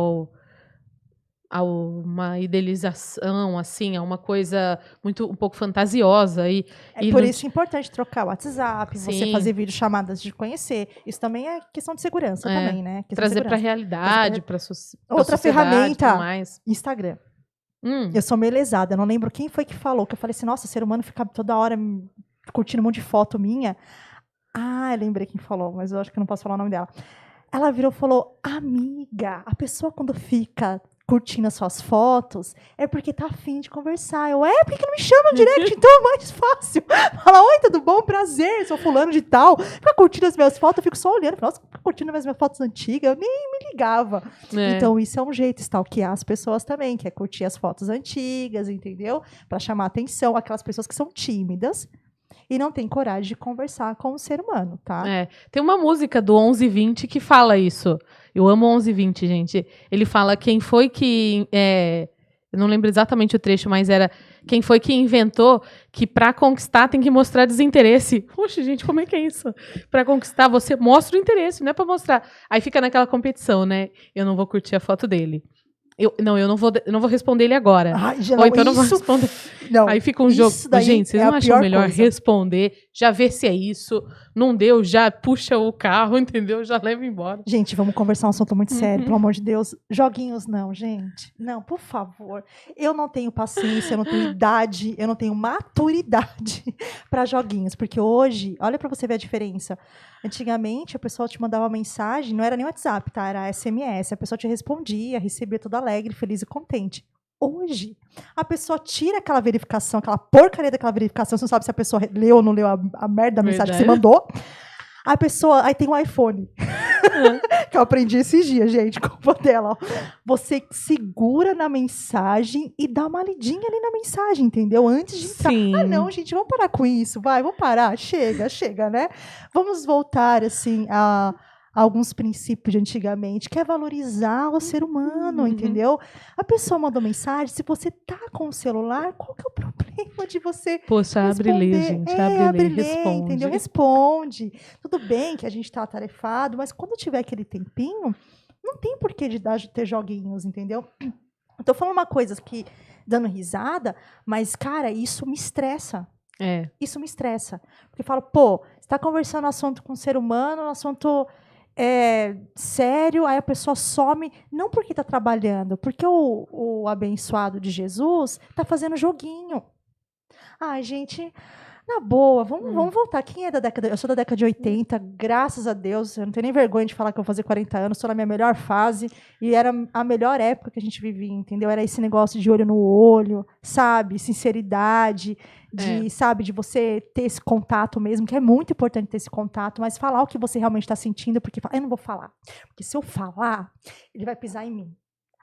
[SPEAKER 2] uma idealização, assim, a uma coisa um pouco fantasiosa. E
[SPEAKER 1] por isso é importante trocar o WhatsApp, você fazer videochamadas de conhecer. Isso também é questão de segurança também, né?
[SPEAKER 2] Trazer para a realidade, para
[SPEAKER 1] outra ferramenta, Instagram. Eu sou meio lesada, eu não lembro quem foi que falou, que eu falei assim, nossa, o ser humano fica toda hora curtindo um monte de foto minha. Eu lembrei quem falou, mas eu acho que eu não posso falar o nome dela. Ela virou e falou, amiga, a pessoa quando fica curtindo as suas fotos é porque tá afim de conversar. Por que não me chama no direct? Então é mais fácil. Fala, oi, tudo bom? Prazer, sou fulano de tal. Fica curtindo as minhas fotos, eu fico só olhando. Nossa, fica curtindo as minhas fotos antigas. Eu nem me ligava. Então isso é um jeito de stalkear as pessoas também, que é curtir as fotos antigas, entendeu? Pra chamar atenção, aquelas pessoas que são tímidas e não tem coragem de conversar com o ser humano, tá?
[SPEAKER 2] Tem uma música do 1120 que fala isso. Eu amo 1120, gente. Ele fala quem foi que... eu não lembro exatamente o trecho, mas era quem foi que inventou que pra conquistar tem que mostrar desinteresse. Poxa, gente, como é que é isso? Pra conquistar, você mostra o interesse, não é pra mostrar. Aí fica naquela competição, né? Eu não vou curtir a foto dele. Eu não vou responder ele agora. Ou então eu não vou responder. Não, aí fica um jogo. Gente, vocês não acham melhor responder já vê se é isso. Não deu, já puxa o carro, entendeu? Já leva embora.
[SPEAKER 1] Gente, vamos conversar um assunto muito sério, pelo amor de Deus. Joguinhos não, gente. Não, por favor. Eu não tenho paciência, eu não tenho idade, eu não tenho maturidade para joguinhos. Porque hoje, olha para você ver a diferença. Antigamente, a pessoa te mandava mensagem, não era nem WhatsApp, tá? Era SMS. A pessoa te respondia, recebia toda alegre, feliz e contente. Hoje, a pessoa tira aquela verificação, aquela porcaria daquela verificação, você não sabe se a pessoa leu ou não leu a merda da mensagem que você mandou. A pessoa, aí tem um iPhone, que eu aprendi esses dias, gente, culpa dela. Ó. Você segura na mensagem e dá uma lidinha ali na mensagem, entendeu? Antes de entrar.
[SPEAKER 2] Sim.
[SPEAKER 1] Ah, não, gente, vamos parar com isso, vai, vamos parar, chega, né? Vamos voltar, assim, a alguns princípios de antigamente, que é valorizar o ser humano, entendeu? A pessoa mandou mensagem, se você tá com o celular, qual que é o problema de você
[SPEAKER 2] Poxa, abre e lê, gente, abre e lê, responde.
[SPEAKER 1] entendeu? Responde. Tudo bem que a gente tá atarefado, mas quando tiver aquele tempinho, não tem porquê de ter joguinhos, entendeu? Eu tô falando uma coisa que, dando risada, mas, cara, isso me estressa. Isso me estressa. Porque eu falo, pô, você tá conversando um assunto com um ser humano, um assunto sério, aí a pessoa some, não porque está trabalhando, porque o abençoado de Jesus está fazendo joguinho. Ai, gente, na boa, vamos voltar. Quem é da década? Eu sou da década de 80, graças a Deus, eu não tenho nem vergonha de falar que eu vou fazer 40 anos, estou na minha melhor fase, e era a melhor época que a gente vivia, entendeu? Era esse negócio de olho no olho, sabe? Sinceridade, sabe, de você ter esse contato mesmo, que é muito importante ter esse contato, mas falar o que você realmente está sentindo, porque eu não vou falar. Porque se eu falar, ele vai pisar em mim.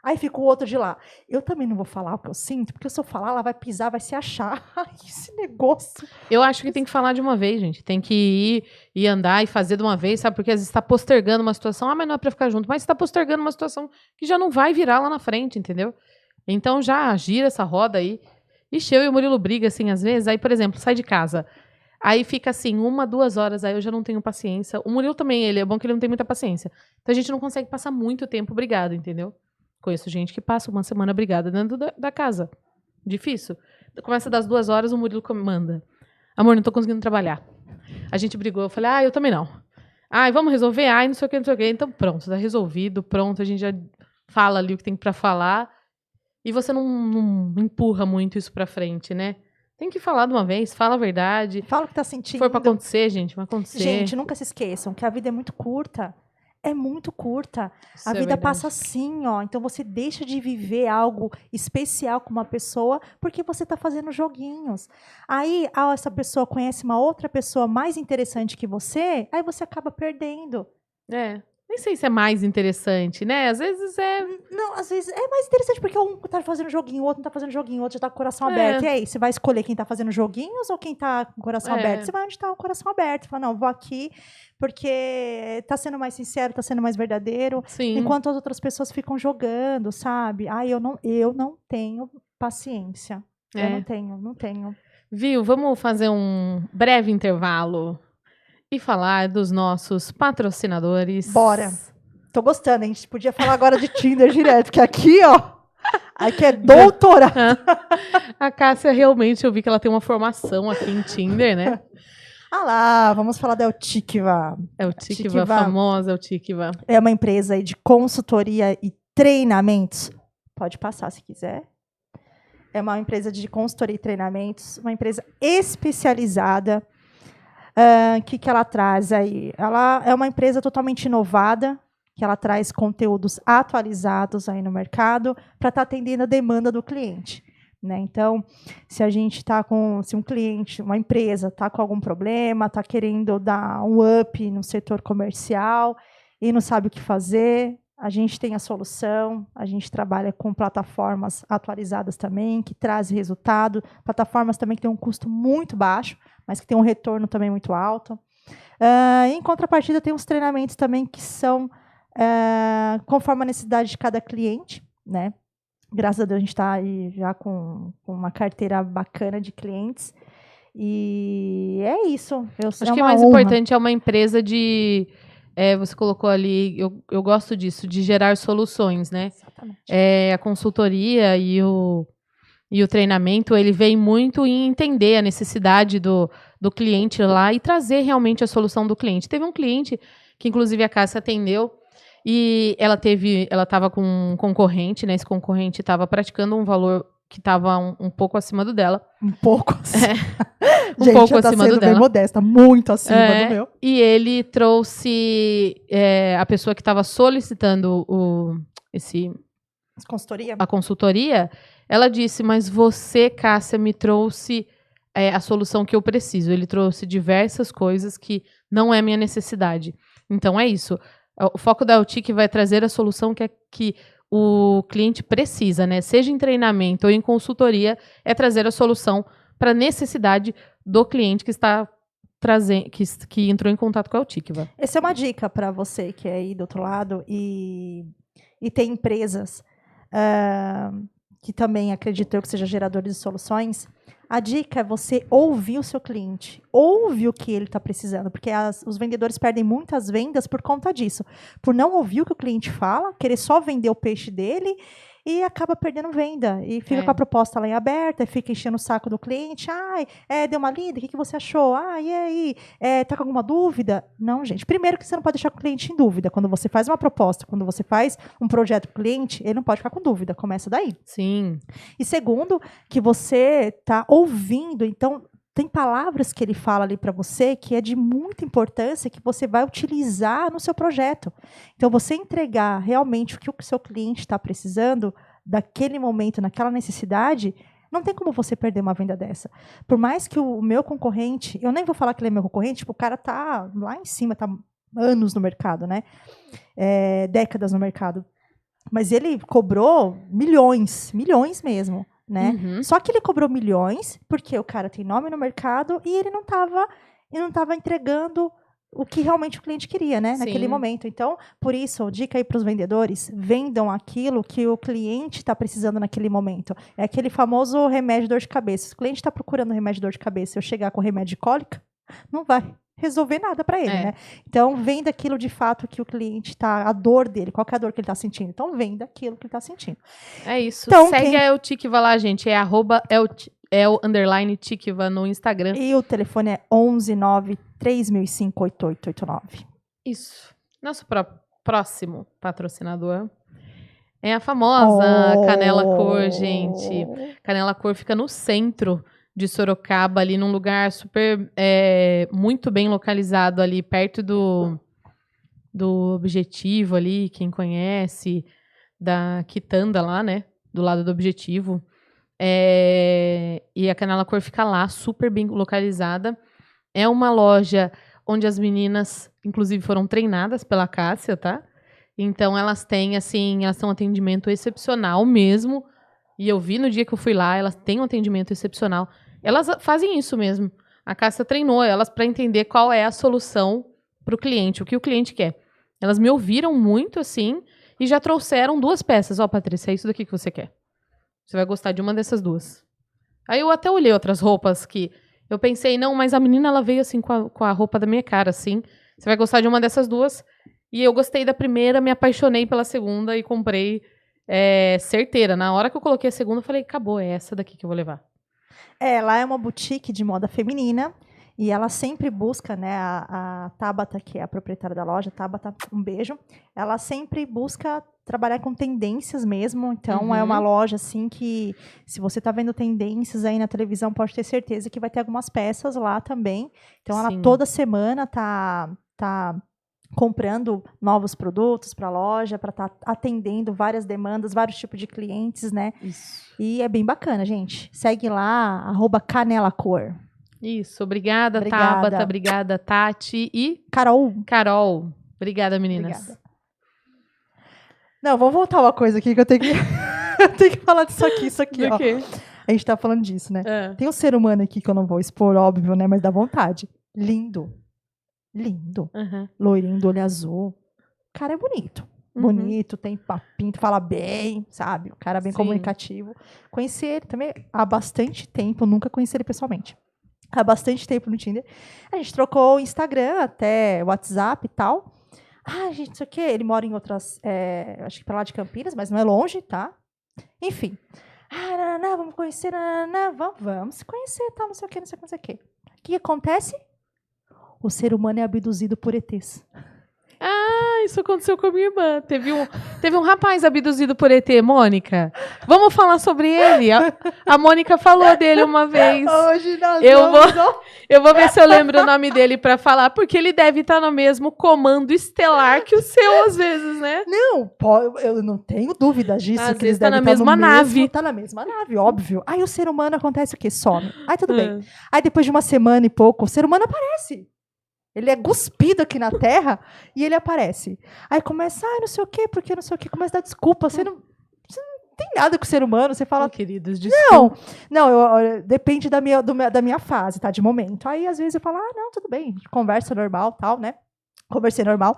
[SPEAKER 1] Aí fica o outro de lá. Eu também não vou falar o que eu sinto, porque se eu falar, ela vai pisar, vai se achar. Esse negócio.
[SPEAKER 2] Eu acho que tem que falar de uma vez, gente. Tem que ir e andar e fazer de uma vez, sabe? Porque às vezes está postergando uma situação. Ah, mas não é pra ficar junto. Mas você está postergando uma situação que já não vai virar lá na frente, entendeu? Então já gira essa roda aí. Ixi, eu e o Murilo briga, assim, às vezes. Aí, por exemplo, sai de casa. Aí fica assim, 1, 2 horas, aí eu já não tenho paciência. O Murilo também, ele é bom que ele não tem muita paciência. Então a gente não consegue passar muito tempo brigado, entendeu? Conheço gente que passa uma semana brigada dentro da casa. Difícil. Começa das 2 horas, o Murilo manda. Amor, não tô conseguindo trabalhar. A gente brigou, eu falei, eu também não. Vamos resolver? Não sei o que, não sei o que. Então pronto, tá resolvido, pronto, a gente já fala ali o que tem pra falar. E você não empurra muito isso pra frente, né? Tem que falar de uma vez, fala a verdade.
[SPEAKER 1] Fala o que tá sentindo.
[SPEAKER 2] Se for pra acontecer, gente, vai acontecer.
[SPEAKER 1] Gente, nunca se esqueçam que a vida é muito curta. É muito curta. Isso a vida passa assim, ó. Então você deixa de viver algo especial com uma pessoa porque você está fazendo joguinhos. Aí, essa pessoa conhece uma outra pessoa mais interessante que você, aí você acaba perdendo.
[SPEAKER 2] Nem sei se é mais interessante, né? Às vezes
[SPEAKER 1] Não, às vezes é mais interessante porque um tá fazendo joguinho, o outro não tá fazendo joguinho, o outro já tá com o coração aberto. E aí, você vai escolher quem tá fazendo joguinhos ou quem tá com o coração aberto? Você vai onde tá o coração aberto. Fala, não, vou aqui porque tá sendo mais sincero, tá sendo mais verdadeiro.
[SPEAKER 2] Sim.
[SPEAKER 1] Enquanto as outras pessoas ficam jogando, sabe? Eu não tenho paciência. Eu não tenho.
[SPEAKER 2] Viu? Vamos fazer um breve intervalo e falar dos nossos patrocinadores.
[SPEAKER 1] Bora. Tô gostando, a gente podia falar agora de Tinder direto, que aqui, ó, aqui é doutorado.
[SPEAKER 2] A Cássia, realmente, eu vi que ela tem uma formação aqui em Tinder, né?
[SPEAKER 1] Lá, vamos falar da Eutikva.
[SPEAKER 2] Eutikva, famosa Eutikva.
[SPEAKER 1] É uma empresa aí de consultoria e treinamentos. Pode passar se quiser. É uma empresa de consultoria e treinamentos, uma empresa especializada. Que ela traz aí? Ela é uma empresa totalmente inovada, que ela traz conteúdos atualizados aí no mercado para estar atendendo a demanda do cliente. Né? Então, se a gente está se um cliente, uma empresa, está com algum problema, está querendo dar um up no setor comercial e não sabe o que fazer, a gente tem a solução, a gente trabalha com plataformas atualizadas também, que trazem resultado, plataformas também que têm um custo muito baixo, mas que tem um retorno também muito alto. Em contrapartida, tem uns treinamentos também que são conforme a necessidade de cada cliente, né? Graças a Deus, a gente está aí já com uma carteira bacana de clientes. E é isso.
[SPEAKER 2] Acho que o mais importante é uma empresa de... você colocou ali, eu gosto disso, de gerar soluções, né?
[SPEAKER 1] Exatamente.
[SPEAKER 2] A consultoria e E o treinamento, ele vem muito em entender a necessidade do cliente lá e trazer realmente a solução do cliente. Teve um cliente que, inclusive, a Cássia atendeu e ela estava com um concorrente, né? Esse concorrente estava praticando um valor que estava um pouco acima do dela.
[SPEAKER 1] Um pouco acima.
[SPEAKER 2] Um
[SPEAKER 1] Gente,
[SPEAKER 2] pouco
[SPEAKER 1] já tá
[SPEAKER 2] acima
[SPEAKER 1] sendo
[SPEAKER 2] do
[SPEAKER 1] bem
[SPEAKER 2] dela.
[SPEAKER 1] modesta, muito acima do meu.
[SPEAKER 2] E ele trouxe a pessoa que estava solicitando
[SPEAKER 1] Consultoria?
[SPEAKER 2] a consultoria, ela disse, mas você, Cássia, me trouxe a solução que eu preciso. Ele trouxe diversas coisas que não é minha necessidade. Então, é isso. O foco da UTIC vai trazer a solução que o cliente precisa, né? Seja em treinamento ou em consultoria, é trazer a solução para a necessidade do cliente que está trazendo, que entrou em contato com a UTIC.
[SPEAKER 1] Essa é uma dica para você que é aí do outro lado e tem empresas que também acredito eu que seja geradores de soluções. A dica é você ouvir o seu cliente, ouve o que ele está precisando, porque os vendedores perdem muitas vendas por conta disso, por não ouvir o que o cliente fala, querer só vender o peixe dele e acaba perdendo venda. E fica com a proposta lá em aberta, fica enchendo o saco do cliente. Deu uma lida, o que você achou? E aí? Tá com alguma dúvida? Não, gente. Primeiro que você não pode deixar o cliente em dúvida. Quando você faz uma proposta, quando você faz um projeto para o cliente, ele não pode ficar com dúvida. Começa daí.
[SPEAKER 2] Sim.
[SPEAKER 1] E segundo, que você está ouvindo. Então, tem palavras que ele fala ali para você que é de muita importância que você vai utilizar no seu projeto. Então, você entregar realmente o que o seu cliente está precisando daquele momento, naquela necessidade, não tem como você perder uma venda dessa. Por mais que o meu concorrente, eu nem vou falar que ele é meu concorrente, tipo, o cara tá lá em cima, tá anos no mercado, né? Décadas no mercado. Mas ele cobrou milhões mesmo. Né?
[SPEAKER 2] Uhum.
[SPEAKER 1] Só que ele cobrou milhões porque o cara tem nome no mercado e ele não estava entregando o que realmente o cliente queria, né? Naquele momento. Então, por isso, dica aí para os vendedores, vendam aquilo que o cliente está precisando naquele momento. É aquele famoso remédio de dor de cabeça. Se o cliente está procurando remédio de dor de cabeça e eu chegar com remédio de cólica, não vai resolver nada para ele, né? Então, venda aquilo de fato que o cliente está, a dor dele, qual que é a dor que ele está sentindo. Então, venda aquilo que ele está sentindo.
[SPEAKER 2] É isso.
[SPEAKER 1] Então,
[SPEAKER 2] segue a Eltikva lá, gente. É @el_tikva no Instagram.
[SPEAKER 1] E o telefone é 11-9-3005-8889.
[SPEAKER 2] Isso. Nosso próximo patrocinador é a famosa Canela Cor, gente. Canela Cor fica no centro de Sorocaba, ali num lugar super, muito bem localizado ali, perto do Objetivo ali, quem conhece, da Quitanda lá, né, do lado do Objetivo. E a Canela Cor fica lá, super bem localizada. É uma loja onde as meninas, inclusive, foram treinadas pela Cássia, tá? Então, elas têm, assim, um atendimento excepcional mesmo. E eu vi no dia que eu fui lá, elas têm um atendimento excepcional. Elas fazem isso mesmo. A Cássia treinou elas para entender qual é a solução para o cliente, o que o cliente quer. Elas me ouviram muito, assim, e já trouxeram 2 peças. Patrícia, é isso daqui que você quer. Você vai gostar de uma dessas 2. Aí eu até olhei outras roupas que eu pensei, não, mas a menina, ela veio, assim, com a roupa da minha cara, assim. Você vai gostar de uma dessas 2. E eu gostei da primeira, me apaixonei pela segunda e comprei certeira. Na hora que eu coloquei a segunda, eu falei, acabou, é essa daqui que eu vou levar.
[SPEAKER 1] Ela é uma boutique de moda feminina e ela sempre busca, né, a Tabata, que é a proprietária da loja, Tabata, um beijo, ela sempre busca trabalhar com tendências mesmo, então é uma loja assim que, se você está vendo tendências aí na televisão, pode ter certeza que vai ter algumas peças lá também, então ela toda semana tá comprando novos produtos para a loja, para estar atendendo várias demandas, vários tipos de clientes, né?
[SPEAKER 2] Isso.
[SPEAKER 1] E é bem bacana, gente. Segue lá, @canelacor.
[SPEAKER 2] Isso. Obrigada, Tabata. Obrigada, Tati. E Carol. Obrigada, meninas.
[SPEAKER 1] Obrigada. Não, vamos voltar uma coisa aqui que eu tenho que, eu tenho que falar disso aqui,
[SPEAKER 2] Do
[SPEAKER 1] ó.
[SPEAKER 2] quê?
[SPEAKER 1] A gente tá falando disso, né? Tem um ser humano aqui que eu não vou expor, óbvio, né? Mas dá vontade. Lindo. Loirinho do olho azul. O cara é bonito. Bonito, tem papinho, fala bem, sabe? O cara é bem comunicativo. Conheci ele também há bastante tempo, nunca conheci ele pessoalmente. Há bastante tempo no Tinder. A gente trocou o Instagram, até WhatsApp e tal. Gente, não sei o quê. Ele mora em outras, acho que pra lá de Campinas, mas não é longe, tá? Enfim. Vamos conhecer, vamos se conhecer, tal, não sei o que, não sei o que, não sei o que. O que acontece? O ser humano é abduzido por ETs.
[SPEAKER 2] Ah, isso aconteceu com a minha irmã. Teve um rapaz abduzido por ET, Mônica. Vamos falar sobre ele? A Mônica falou dele uma vez.
[SPEAKER 1] Hoje nós
[SPEAKER 2] Eu vou ver se eu lembro o nome dele pra falar, porque ele deve estar no mesmo comando estelar que o seu, às vezes, né?
[SPEAKER 1] Não, eu não tenho dúvidas disso.
[SPEAKER 2] Às
[SPEAKER 1] que eles
[SPEAKER 2] vezes tá
[SPEAKER 1] devem
[SPEAKER 2] na
[SPEAKER 1] estar
[SPEAKER 2] mesma nave.
[SPEAKER 1] Tá na mesma nave, óbvio. Aí o ser humano acontece o quê? Some. Aí tudo bem. Aí depois de uma semana e pouco, o ser humano aparece. Ele é cuspido aqui na Terra e ele aparece. Aí começa, não sei o quê, porque não sei o quê. Começa a dar desculpa. Você não tem nada com o ser humano. Você fala,
[SPEAKER 2] queridos, desculpa.
[SPEAKER 1] Não, depende da minha fase, tá? De momento. Aí às vezes eu falo, não, tudo bem. Conversa normal, tal, né? Conversei normal.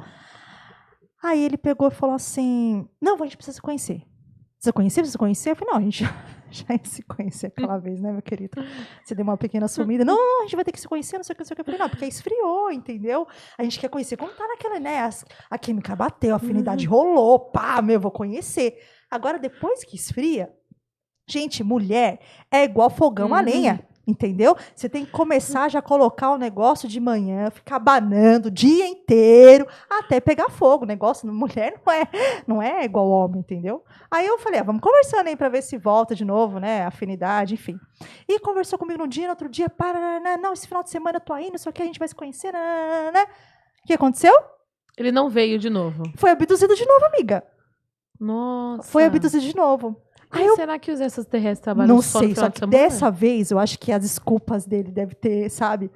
[SPEAKER 1] Aí ele pegou e falou assim, não, a gente precisa se conhecer. Precisa conhecer? Eu falei, não, a gente já ia se conhecer aquela vez, né, meu querido? Você deu uma pequena sumida. Não, a gente vai ter que se conhecer, não sei o que, não sei o que. Eu falei, não, porque esfriou, entendeu? A gente quer conhecer. Como tá naquela, né, a química bateu, a afinidade rolou, pá, vou conhecer. Agora, depois que esfria, gente, mulher é igual fogão a lenha. Entendeu? Você tem que começar já a colocar o negócio de manhã, ficar banando o dia inteiro, até pegar fogo. O negócio, mulher não é igual homem, entendeu? Aí eu falei, vamos conversando aí pra ver se volta de novo, né? Afinidade, enfim. E conversou comigo num dia, no outro dia, não, esse final de semana eu tô aí, não sei o que, a gente vai se conhecer, O que aconteceu?
[SPEAKER 2] Ele não veio de novo.
[SPEAKER 1] Foi abduzido de novo, amiga.
[SPEAKER 2] Nossa.
[SPEAKER 1] Foi abduzido de novo.
[SPEAKER 2] Será que os extraterrestres trabalham só no final de semana?
[SPEAKER 1] Não sei, só que dessa vez eu acho que as desculpas dele devem ter, sabe?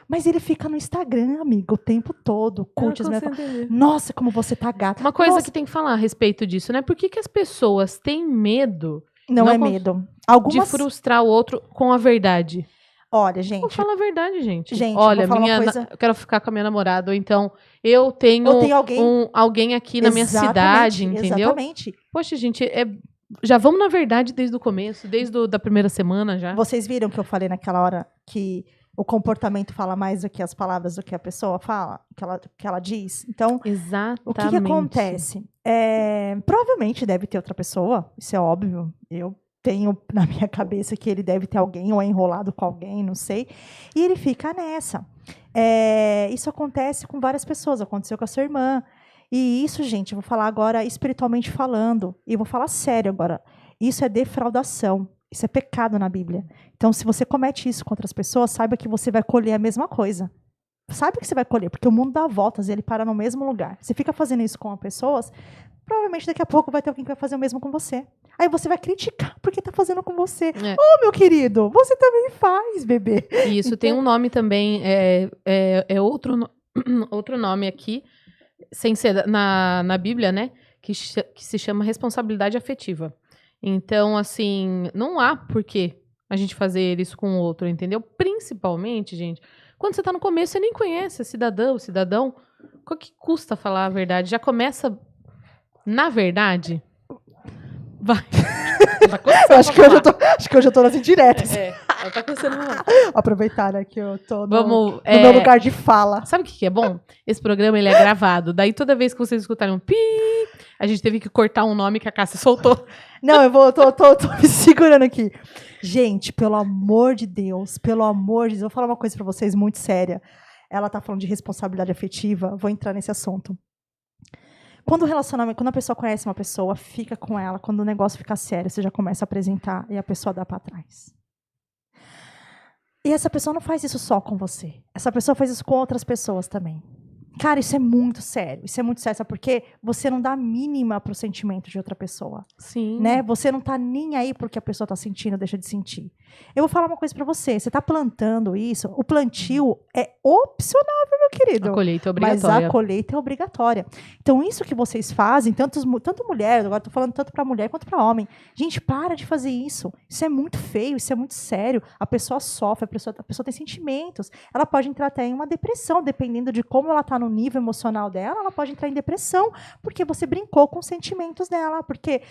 [SPEAKER 1] Mas ele fica no Instagram, amigo, o tempo todo, curte as minhas... Nossa, como você tá gata.
[SPEAKER 2] Uma coisa que tem que falar a respeito disso, né? Por que as pessoas têm medo...
[SPEAKER 1] Não é medo.
[SPEAKER 2] De frustrar o outro com a verdade?
[SPEAKER 1] Olha, gente...
[SPEAKER 2] Vou falar a verdade, gente.
[SPEAKER 1] Olha,
[SPEAKER 2] eu quero ficar com a minha namorada, ou então eu tenho alguém aqui na minha cidade, entendeu?
[SPEAKER 1] Exatamente.
[SPEAKER 2] Poxa, gente, já vamos na verdade desde o começo, desde da primeira semana já.
[SPEAKER 1] Vocês viram que eu falei naquela hora que o comportamento fala mais do que as palavras, do que a pessoa fala, que ela diz? Então,
[SPEAKER 2] exatamente.
[SPEAKER 1] O que acontece? Provavelmente deve ter outra pessoa, isso é óbvio. Eu tenho na minha cabeça que ele deve ter alguém, ou é enrolado com alguém, não sei. E ele fica nessa. Isso acontece com várias pessoas, aconteceu com a sua irmã. E isso, gente, eu vou falar agora espiritualmente falando, e vou falar sério agora. Isso é defraudação, isso é pecado na Bíblia. Então, se você comete isso contra as pessoas, saiba que você vai colher a mesma coisa. Sabe que você vai colher, porque o mundo dá voltas e ele para no mesmo lugar. Você fica fazendo isso com as pessoas, provavelmente daqui a pouco vai ter alguém que vai fazer o mesmo com você. Aí você vai criticar porque tá fazendo com você. Meu querido, você também faz, bebê.
[SPEAKER 2] Isso, então, tem um nome também, outro nome aqui, sem ser na Bíblia, né? Que se chama responsabilidade afetiva. Então, assim, não há por que a gente fazer isso com o outro, entendeu? Principalmente, gente, quando você tá no começo, você nem conhece a cidadão. Qual que custa falar a verdade? Já começa na verdade? Vai.
[SPEAKER 1] Acho que hoje eu tô nas indiretas.
[SPEAKER 2] Tá acontecendo.
[SPEAKER 1] Aproveitar, né, que eu tô no
[SPEAKER 2] meu
[SPEAKER 1] meu lugar de fala.
[SPEAKER 2] Sabe o que é bom? Esse programa, ele é gravado. Daí, toda vez que vocês escutarem um pi, a gente teve que cortar um nome que a Cássia soltou.
[SPEAKER 1] Não, eu tô me segurando aqui. Gente, pelo amor de Deus, eu vou falar uma coisa pra vocês muito séria. Ela tá falando de responsabilidade afetiva, vou entrar nesse assunto. Quando a pessoa conhece uma pessoa, fica com ela, quando o negócio fica sério, você já começa a apresentar e a pessoa dá pra trás. E essa pessoa não faz isso só com você. Essa pessoa faz isso com outras pessoas também. Cara, isso é muito sério. Isso é muito sério, sabe por quê? Você não dá a mínima pro sentimento de outra pessoa.
[SPEAKER 2] Sim.
[SPEAKER 1] Né? Você não tá nem aí porque a pessoa tá sentindo ou deixa de sentir. Eu vou falar uma coisa pra você. Você tá plantando isso, o plantio é opcional, meu querido.
[SPEAKER 2] A colheita é obrigatória.
[SPEAKER 1] Mas a colheita é obrigatória. Então, isso que vocês fazem, tanto mulher, agora tô falando tanto pra mulher quanto pra homem. Gente, para de fazer isso. Isso é muito feio, isso é muito sério. A pessoa sofre, a pessoa tem sentimentos. Ela pode entrar até em uma depressão, dependendo de como ela tá no nível emocional dela, ela pode entrar em depressão, porque você brincou com os sentimentos dela, porque,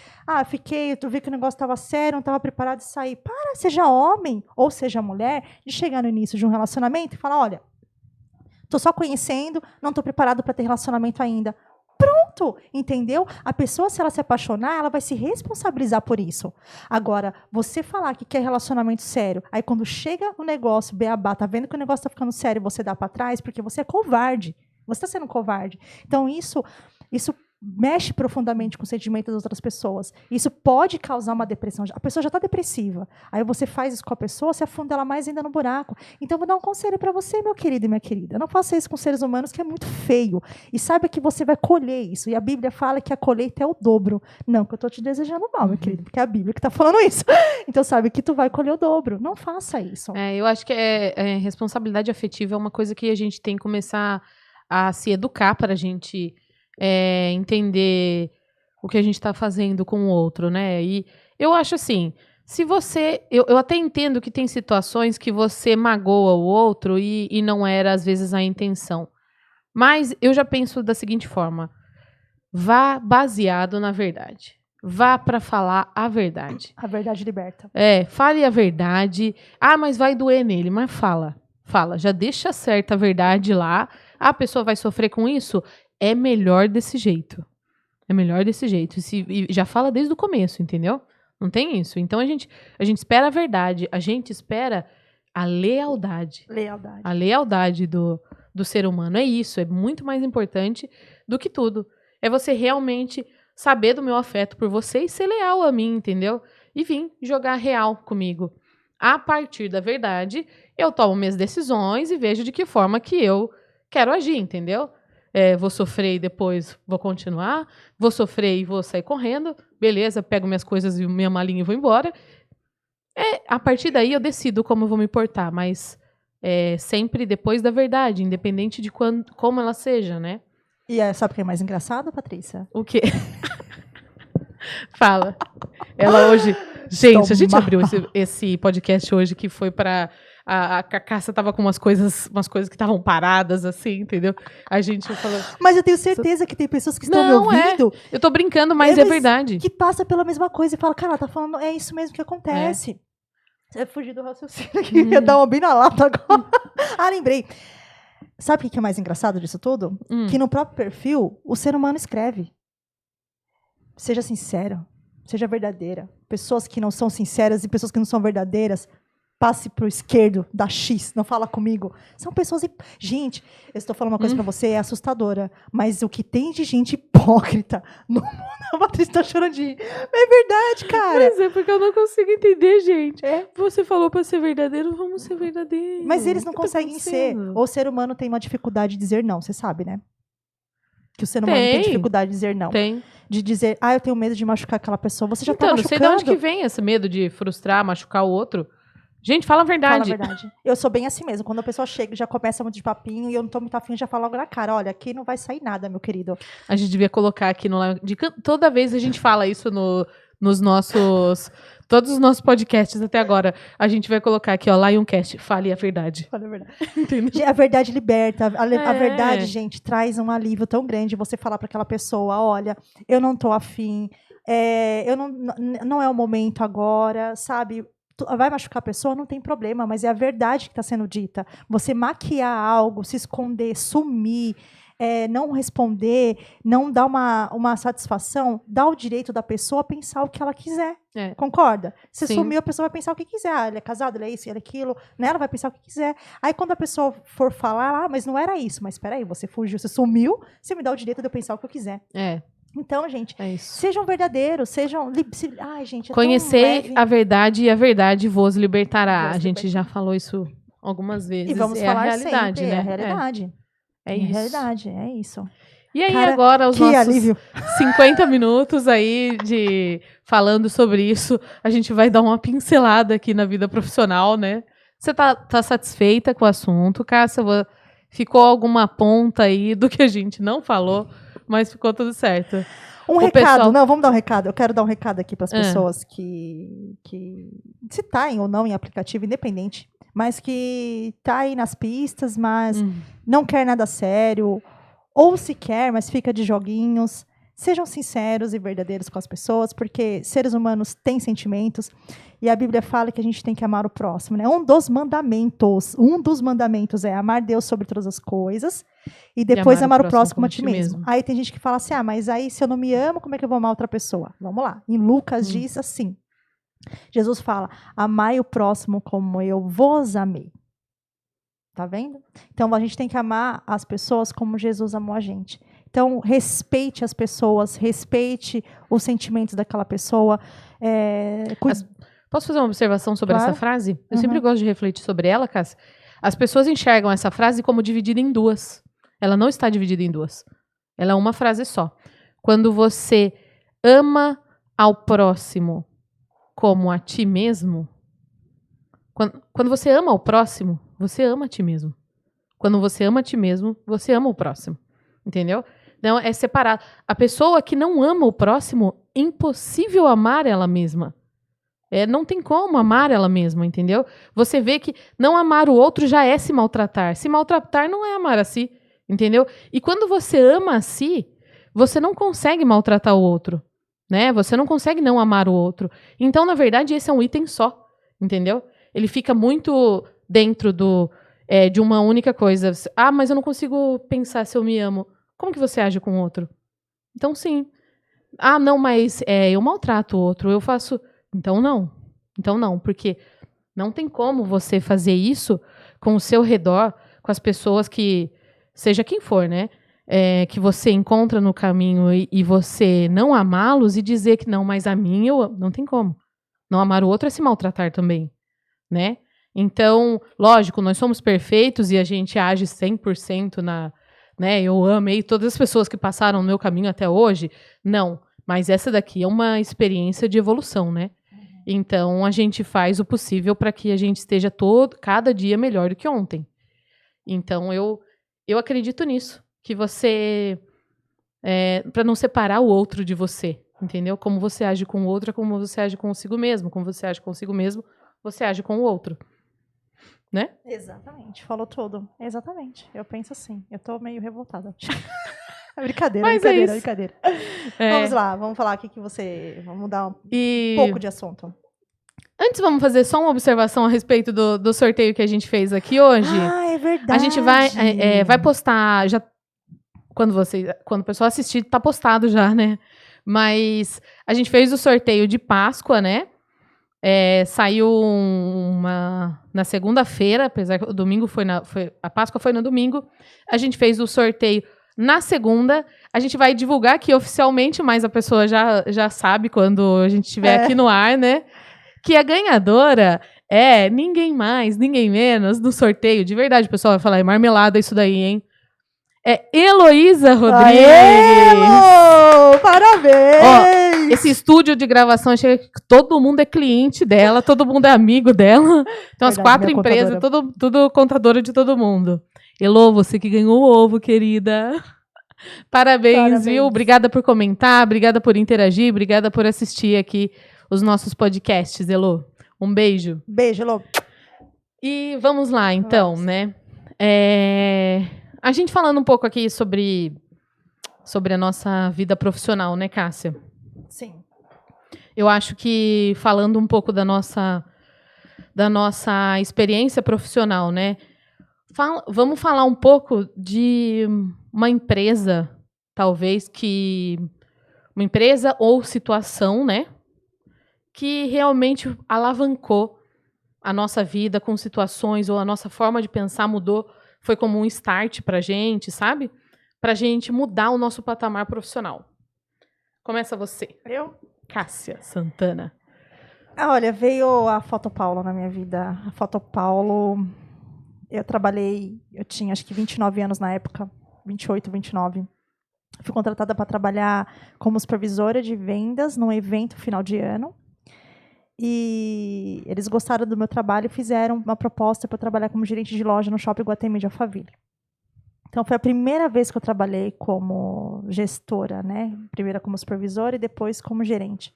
[SPEAKER 1] tu viu que o negócio estava sério, não estava preparado de sair. Para, seja homem ou seja mulher, de chegar no início de um relacionamento e falar, olha, tô só conhecendo, não tô preparado para ter relacionamento ainda. Pronto! Pronto, entendeu? A pessoa, se ela se apaixonar, ela vai se responsabilizar por isso. Agora, você falar que quer relacionamento sério, aí quando chega o negócio, beabá, tá vendo que o negócio tá ficando sério, você dá pra trás, porque você é covarde. Você tá sendo covarde. Então, isso mexe profundamente com o sentimento das outras pessoas. Isso pode causar uma depressão. A pessoa já está depressiva. Aí você faz isso com a pessoa, você afunda ela mais ainda no buraco. Então, eu vou dar um conselho para você, meu querido e minha querida. Não faça isso com seres humanos, que é muito feio. E saiba que você vai colher isso. E a Bíblia fala que a colheita é o dobro. Não que eu estou te desejando mal, meu querido, porque é a Bíblia que está falando isso. Então, sabe que tu vai colher o dobro. Não faça isso.
[SPEAKER 2] Eu acho que responsabilidade afetiva é uma coisa que a gente tem que começar a se educar para a gente entender o que a gente está fazendo com o outro, né? E eu acho assim, se você... Eu até entendo que tem situações que você magoa o outro e não era, às vezes, a intenção. Mas eu já penso da seguinte forma. Vá baseado na verdade. Vá para falar a verdade.
[SPEAKER 1] A verdade liberta.
[SPEAKER 2] Fale a verdade. Ah, mas vai doer nele. Mas fala. Fala. Já deixa certa a verdade lá. A pessoa vai sofrer com isso? É melhor desse jeito. É melhor desse jeito. E já fala desde o começo, entendeu? Não tem isso. Então a gente espera a verdade. A gente espera a lealdade. A lealdade do ser humano. É isso. É muito mais importante do que tudo. É você realmente saber do meu afeto por você e ser leal a mim, entendeu? E vir jogar real comigo. A partir da verdade, eu tomo minhas decisões e vejo de que forma que eu quero agir, entendeu? Vou sofrer e depois vou continuar, vou sofrer e vou sair correndo, beleza, pego minhas coisas e minha malinha e vou embora. A partir daí eu decido como eu vou me portar, mas sempre depois da verdade, independente de como ela seja, né?
[SPEAKER 1] E sabe o que é mais engraçado, Patrícia?
[SPEAKER 2] O quê? Fala. Ela hoje... Gente, a gente abriu esse podcast hoje que foi pra... A Cássia tava com umas coisas que estavam paradas, assim, entendeu? A gente falou...
[SPEAKER 1] Mas eu tenho certeza que tem pessoas que estão me ouvindo...
[SPEAKER 2] Eu tô brincando, mas é verdade.
[SPEAKER 1] Que passa pela mesma coisa e fala, cara, ela tá falando, é isso mesmo que acontece. Você fugir do raciocínio aqui, ia dar uma bem na lata agora. Lembrei. Sabe o que é mais engraçado disso tudo? Que no próprio perfil, o ser humano escreve. Seja sincero, seja verdadeira. Pessoas que não são sinceras e pessoas que não são verdadeiras, passe pro esquerdo, da X, não fala comigo. São pessoas... Gente, eu estou falando uma coisa pra você, é assustadora, mas o que tem de gente hipócrita no mundo, a Patrícia tá chorando de rir. É verdade, cara.
[SPEAKER 2] Mas porque eu não consigo entender, gente. Você falou pra ser verdadeiro, vamos ser verdadeiros.
[SPEAKER 1] Mas eles não conseguem ser. O ser humano tem uma dificuldade de dizer não, você sabe, né? Que o ser humano tem dificuldade de dizer não.
[SPEAKER 2] Tem.
[SPEAKER 1] De dizer, eu tenho medo de machucar aquela pessoa. Você já tá
[SPEAKER 2] machucando.
[SPEAKER 1] machucando.
[SPEAKER 2] Não sei de onde que vem esse medo de frustrar, machucar o outro. Gente, fala a verdade.
[SPEAKER 1] Fala a verdade. Eu sou bem assim mesmo. Quando a pessoa chega, já começa muito de papinho e eu não tô muito afim, já falo logo na cara. Olha, aqui não vai sair nada, meu querido.
[SPEAKER 2] A gente devia colocar aqui no... Toda vez a gente fala isso nos nossos... Todos os nossos podcasts até agora. A gente vai colocar aqui, Lioncast. Fale a verdade.
[SPEAKER 1] Fale a verdade. A verdade liberta. A verdade, gente, traz um alívio tão grande você falar para aquela pessoa, olha, eu não tô afim, não é o momento agora, sabe? Vai machucar a pessoa, não tem problema, mas é a verdade que está sendo dita. Você maquiar algo, se esconder, sumir, não responder, não dar uma satisfação, dá o direito da pessoa a pensar o que ela quiser. Concorda? Se sumiu, a pessoa vai pensar o que quiser. Ele é casado, ele é isso, ele é aquilo. Né? Ela vai pensar o que quiser. Aí quando a pessoa for falar, mas não era isso. Mas espera aí, você fugiu, você sumiu, você me dá o direito de eu pensar o que eu quiser. Então, gente, sejam verdadeiros, sejam... Ai, gente,
[SPEAKER 2] conhecer a verdade e a verdade vos libertará. A gente já falou isso algumas vezes.
[SPEAKER 1] E vamos falar
[SPEAKER 2] a realidade,
[SPEAKER 1] sempre,
[SPEAKER 2] né?
[SPEAKER 1] É a realidade.
[SPEAKER 2] É isso.
[SPEAKER 1] Realidade, é isso.
[SPEAKER 2] E aí, cara, agora, os nossos alívio. 50 minutos aí falando sobre isso, a gente vai dar uma pincelada aqui na vida profissional, né? Você tá satisfeita com o assunto, Cássia? Ficou alguma ponta aí do que a gente não falou, mas ficou tudo certo.
[SPEAKER 1] Recado, vamos dar um recado. Eu quero dar um recado aqui para as pessoas que se tá ou não em aplicativo, independente, mas que tá aí nas pistas, mas não quer nada sério, ou se quer, mas fica de joguinhos. Sejam sinceros e verdadeiros com as pessoas, porque seres humanos têm sentimentos, e a Bíblia fala que a gente tem que amar o próximo, né? Um dos mandamentos é amar Deus sobre todas as coisas, e depois amar o próximo como a ti mesmo. Aí tem gente que fala assim, mas aí se eu não me amo, como é que eu vou amar outra pessoa? Vamos lá. Em Lucas diz assim, Jesus fala, amai o próximo como eu vos amei. Tá vendo? Então, a gente tem que amar as pessoas como Jesus amou a gente. Então, respeite as pessoas, respeite os sentimentos daquela pessoa.
[SPEAKER 2] Posso fazer uma observação sobre essa frase? Eu sempre gosto de refletir sobre ela, Cássia. As pessoas enxergam essa frase como dividida em duas. Ela não está dividida em duas. Ela é uma frase só. Quando você ama ao próximo como a ti mesmo, quando você ama o próximo, você ama a ti mesmo. Quando você ama a ti mesmo, você ama o próximo. Entendeu? Então, é separado. A pessoa que não ama o próximo, é impossível amar ela mesma. Não tem como amar ela mesma, entendeu? Você vê que não amar o outro já é se maltratar. Se maltratar não é amar a si, entendeu? E quando você ama a si, você não consegue maltratar o outro, né? Você não consegue não amar o outro. Então, na verdade, esse é um item só, entendeu? Ele fica muito dentro de uma única coisa. Mas eu não consigo pensar se eu me amo. Como que você age com o outro? Então, sim. Não, mas eu maltrato o outro, eu faço... Então, não, porque não tem como você fazer isso com o seu redor, com as pessoas que, seja quem for, né, que você encontra no caminho e você não amá-los e dizer que não, mas a mim, não tem como. Não amar o outro é se maltratar também, né? Então, lógico, nós somos perfeitos e a gente age 100% né, eu amei todas as pessoas que passaram no meu caminho até hoje. Não, mas essa daqui é uma experiência de evolução, né? Então, a gente faz o possível para que a gente esteja cada dia melhor do que ontem. Então, eu acredito nisso. Que você... para não separar o outro de você, entendeu? Como você age com o outro é como você age consigo mesmo. Como você age consigo mesmo, você age com o outro. Né?
[SPEAKER 1] Exatamente. Falou tudo. Exatamente. Eu penso assim. Eu tô meio revoltada. Brincadeira,
[SPEAKER 2] mas
[SPEAKER 1] brincadeira. Vamos lá, vamos falar aqui que você... Vamos mudar um pouco de assunto.
[SPEAKER 2] Antes, vamos fazer só uma observação a respeito do sorteio que a gente fez aqui hoje.
[SPEAKER 1] É verdade.
[SPEAKER 2] A gente vai postar... Quando o pessoal assistir, tá postado já, né? Mas a gente fez o sorteio de Páscoa, né? Saiu na segunda-feira, apesar que o domingo a Páscoa foi no domingo. A gente fez o sorteio na segunda. A gente vai divulgar aqui oficialmente, mas a pessoa já sabe quando a gente estiver aqui no ar, né? Que a ganhadora é ninguém mais, ninguém menos no sorteio. De verdade, o pessoal vai falar, é marmelada isso daí, hein? É Heloísa Rodrigues.
[SPEAKER 1] Aê, parabéns!
[SPEAKER 2] Esse estúdio de gravação, chega que todo mundo é cliente dela, todo mundo é amigo dela. Então, as 4 empresas, tudo contadora de todo mundo. Elô, você que ganhou o ovo, querida. Parabéns, viu? Obrigada por comentar, obrigada por interagir, obrigada por assistir aqui os nossos podcasts, Elô. Um beijo.
[SPEAKER 1] Beijo, Elô.
[SPEAKER 2] E vamos lá, então, né? A gente falando um pouco aqui sobre a nossa vida profissional, né, Cássia?
[SPEAKER 1] Sim.
[SPEAKER 2] Eu acho que falando um pouco da nossa experiência profissional, né? Vamos falar um pouco de uma empresa, talvez, uma empresa ou situação, né? Que realmente alavancou a nossa vida com situações, ou a nossa forma de pensar mudou, foi como um start pra gente, sabe? Pra gente mudar o nosso patamar profissional. Começa você.
[SPEAKER 1] Eu?
[SPEAKER 2] Cássia Santana.
[SPEAKER 1] Olha, veio a Fotopaulo na minha vida. A Fotopaulo, eu tinha acho que 29 anos na época, 28, 29. Fui contratada para trabalhar como supervisora de vendas num evento final de ano. E eles gostaram do meu trabalho e fizeram uma proposta para eu trabalhar como gerente de loja no Shopping Iguatemi de Alphaville. Então, foi a primeira vez que eu trabalhei como gestora, né? Primeiro como supervisora e depois como gerente.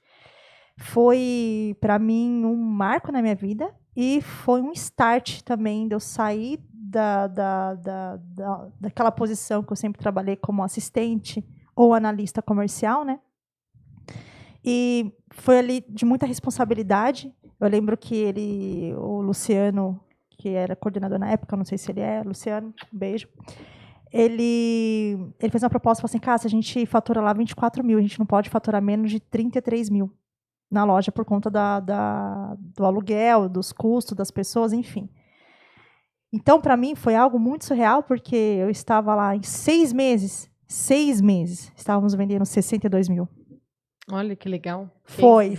[SPEAKER 1] Foi, para mim, um marco na minha vida e foi um start também de eu sair daquela posição que eu sempre trabalhei como assistente ou analista comercial, né? E foi ali de muita responsabilidade. Eu lembro que o Luciano, que era coordenador na época, não sei se ele é, Luciano, um beijo. Ele fez uma proposta, falou assim, cara, se a gente fatura lá 24 mil, a gente não pode faturar menos de 33 mil na loja por conta do aluguel, dos custos das pessoas, enfim. Então, para mim, foi algo muito surreal, porque eu estava lá em 6 meses, estávamos vendendo 62 mil.
[SPEAKER 2] Olha que legal.
[SPEAKER 1] Foi.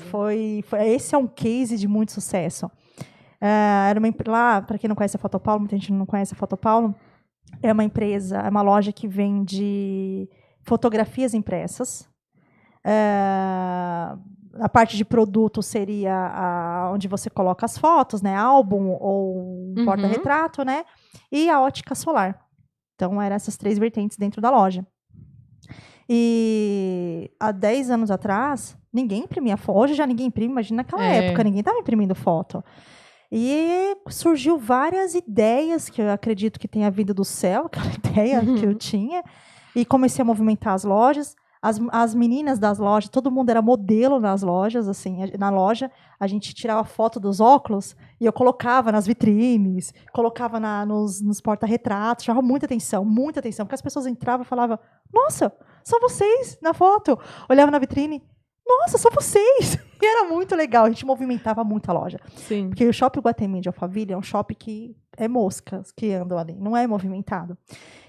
[SPEAKER 1] Esse é um case de muito sucesso. Era lá, para quem não conhece a Fotopaulo, muita gente não conhece a Fotopaulo, é uma empresa, é uma loja que vende fotografias impressas. A parte de produto seria onde você coloca as fotos, né? Álbum ou porta-retrato, né? E a ótica solar. Então, eram essas 3 vertentes dentro da loja. E há 10 anos atrás, ninguém imprimia foto. Hoje já ninguém imprime, imagina naquela época, ninguém estava imprimindo foto. E surgiu várias ideias que eu acredito que tenha vindo do céu, aquela ideia que eu tinha, e comecei a movimentar as lojas. As meninas das lojas, todo mundo era modelo nas lojas, assim, na loja, a gente tirava foto dos óculos e eu colocava nas vitrines, colocava nos porta-retratos, chamava muita atenção, porque as pessoas entravam e falavam, nossa, são vocês na foto. Olhava na vitrine, nossa, são vocês! E era muito legal, a gente movimentava muito a loja.
[SPEAKER 2] Sim.
[SPEAKER 1] Porque o Shopping Iguatemi de Alphaville é um shopping que é moscas que andam ali, não é movimentado.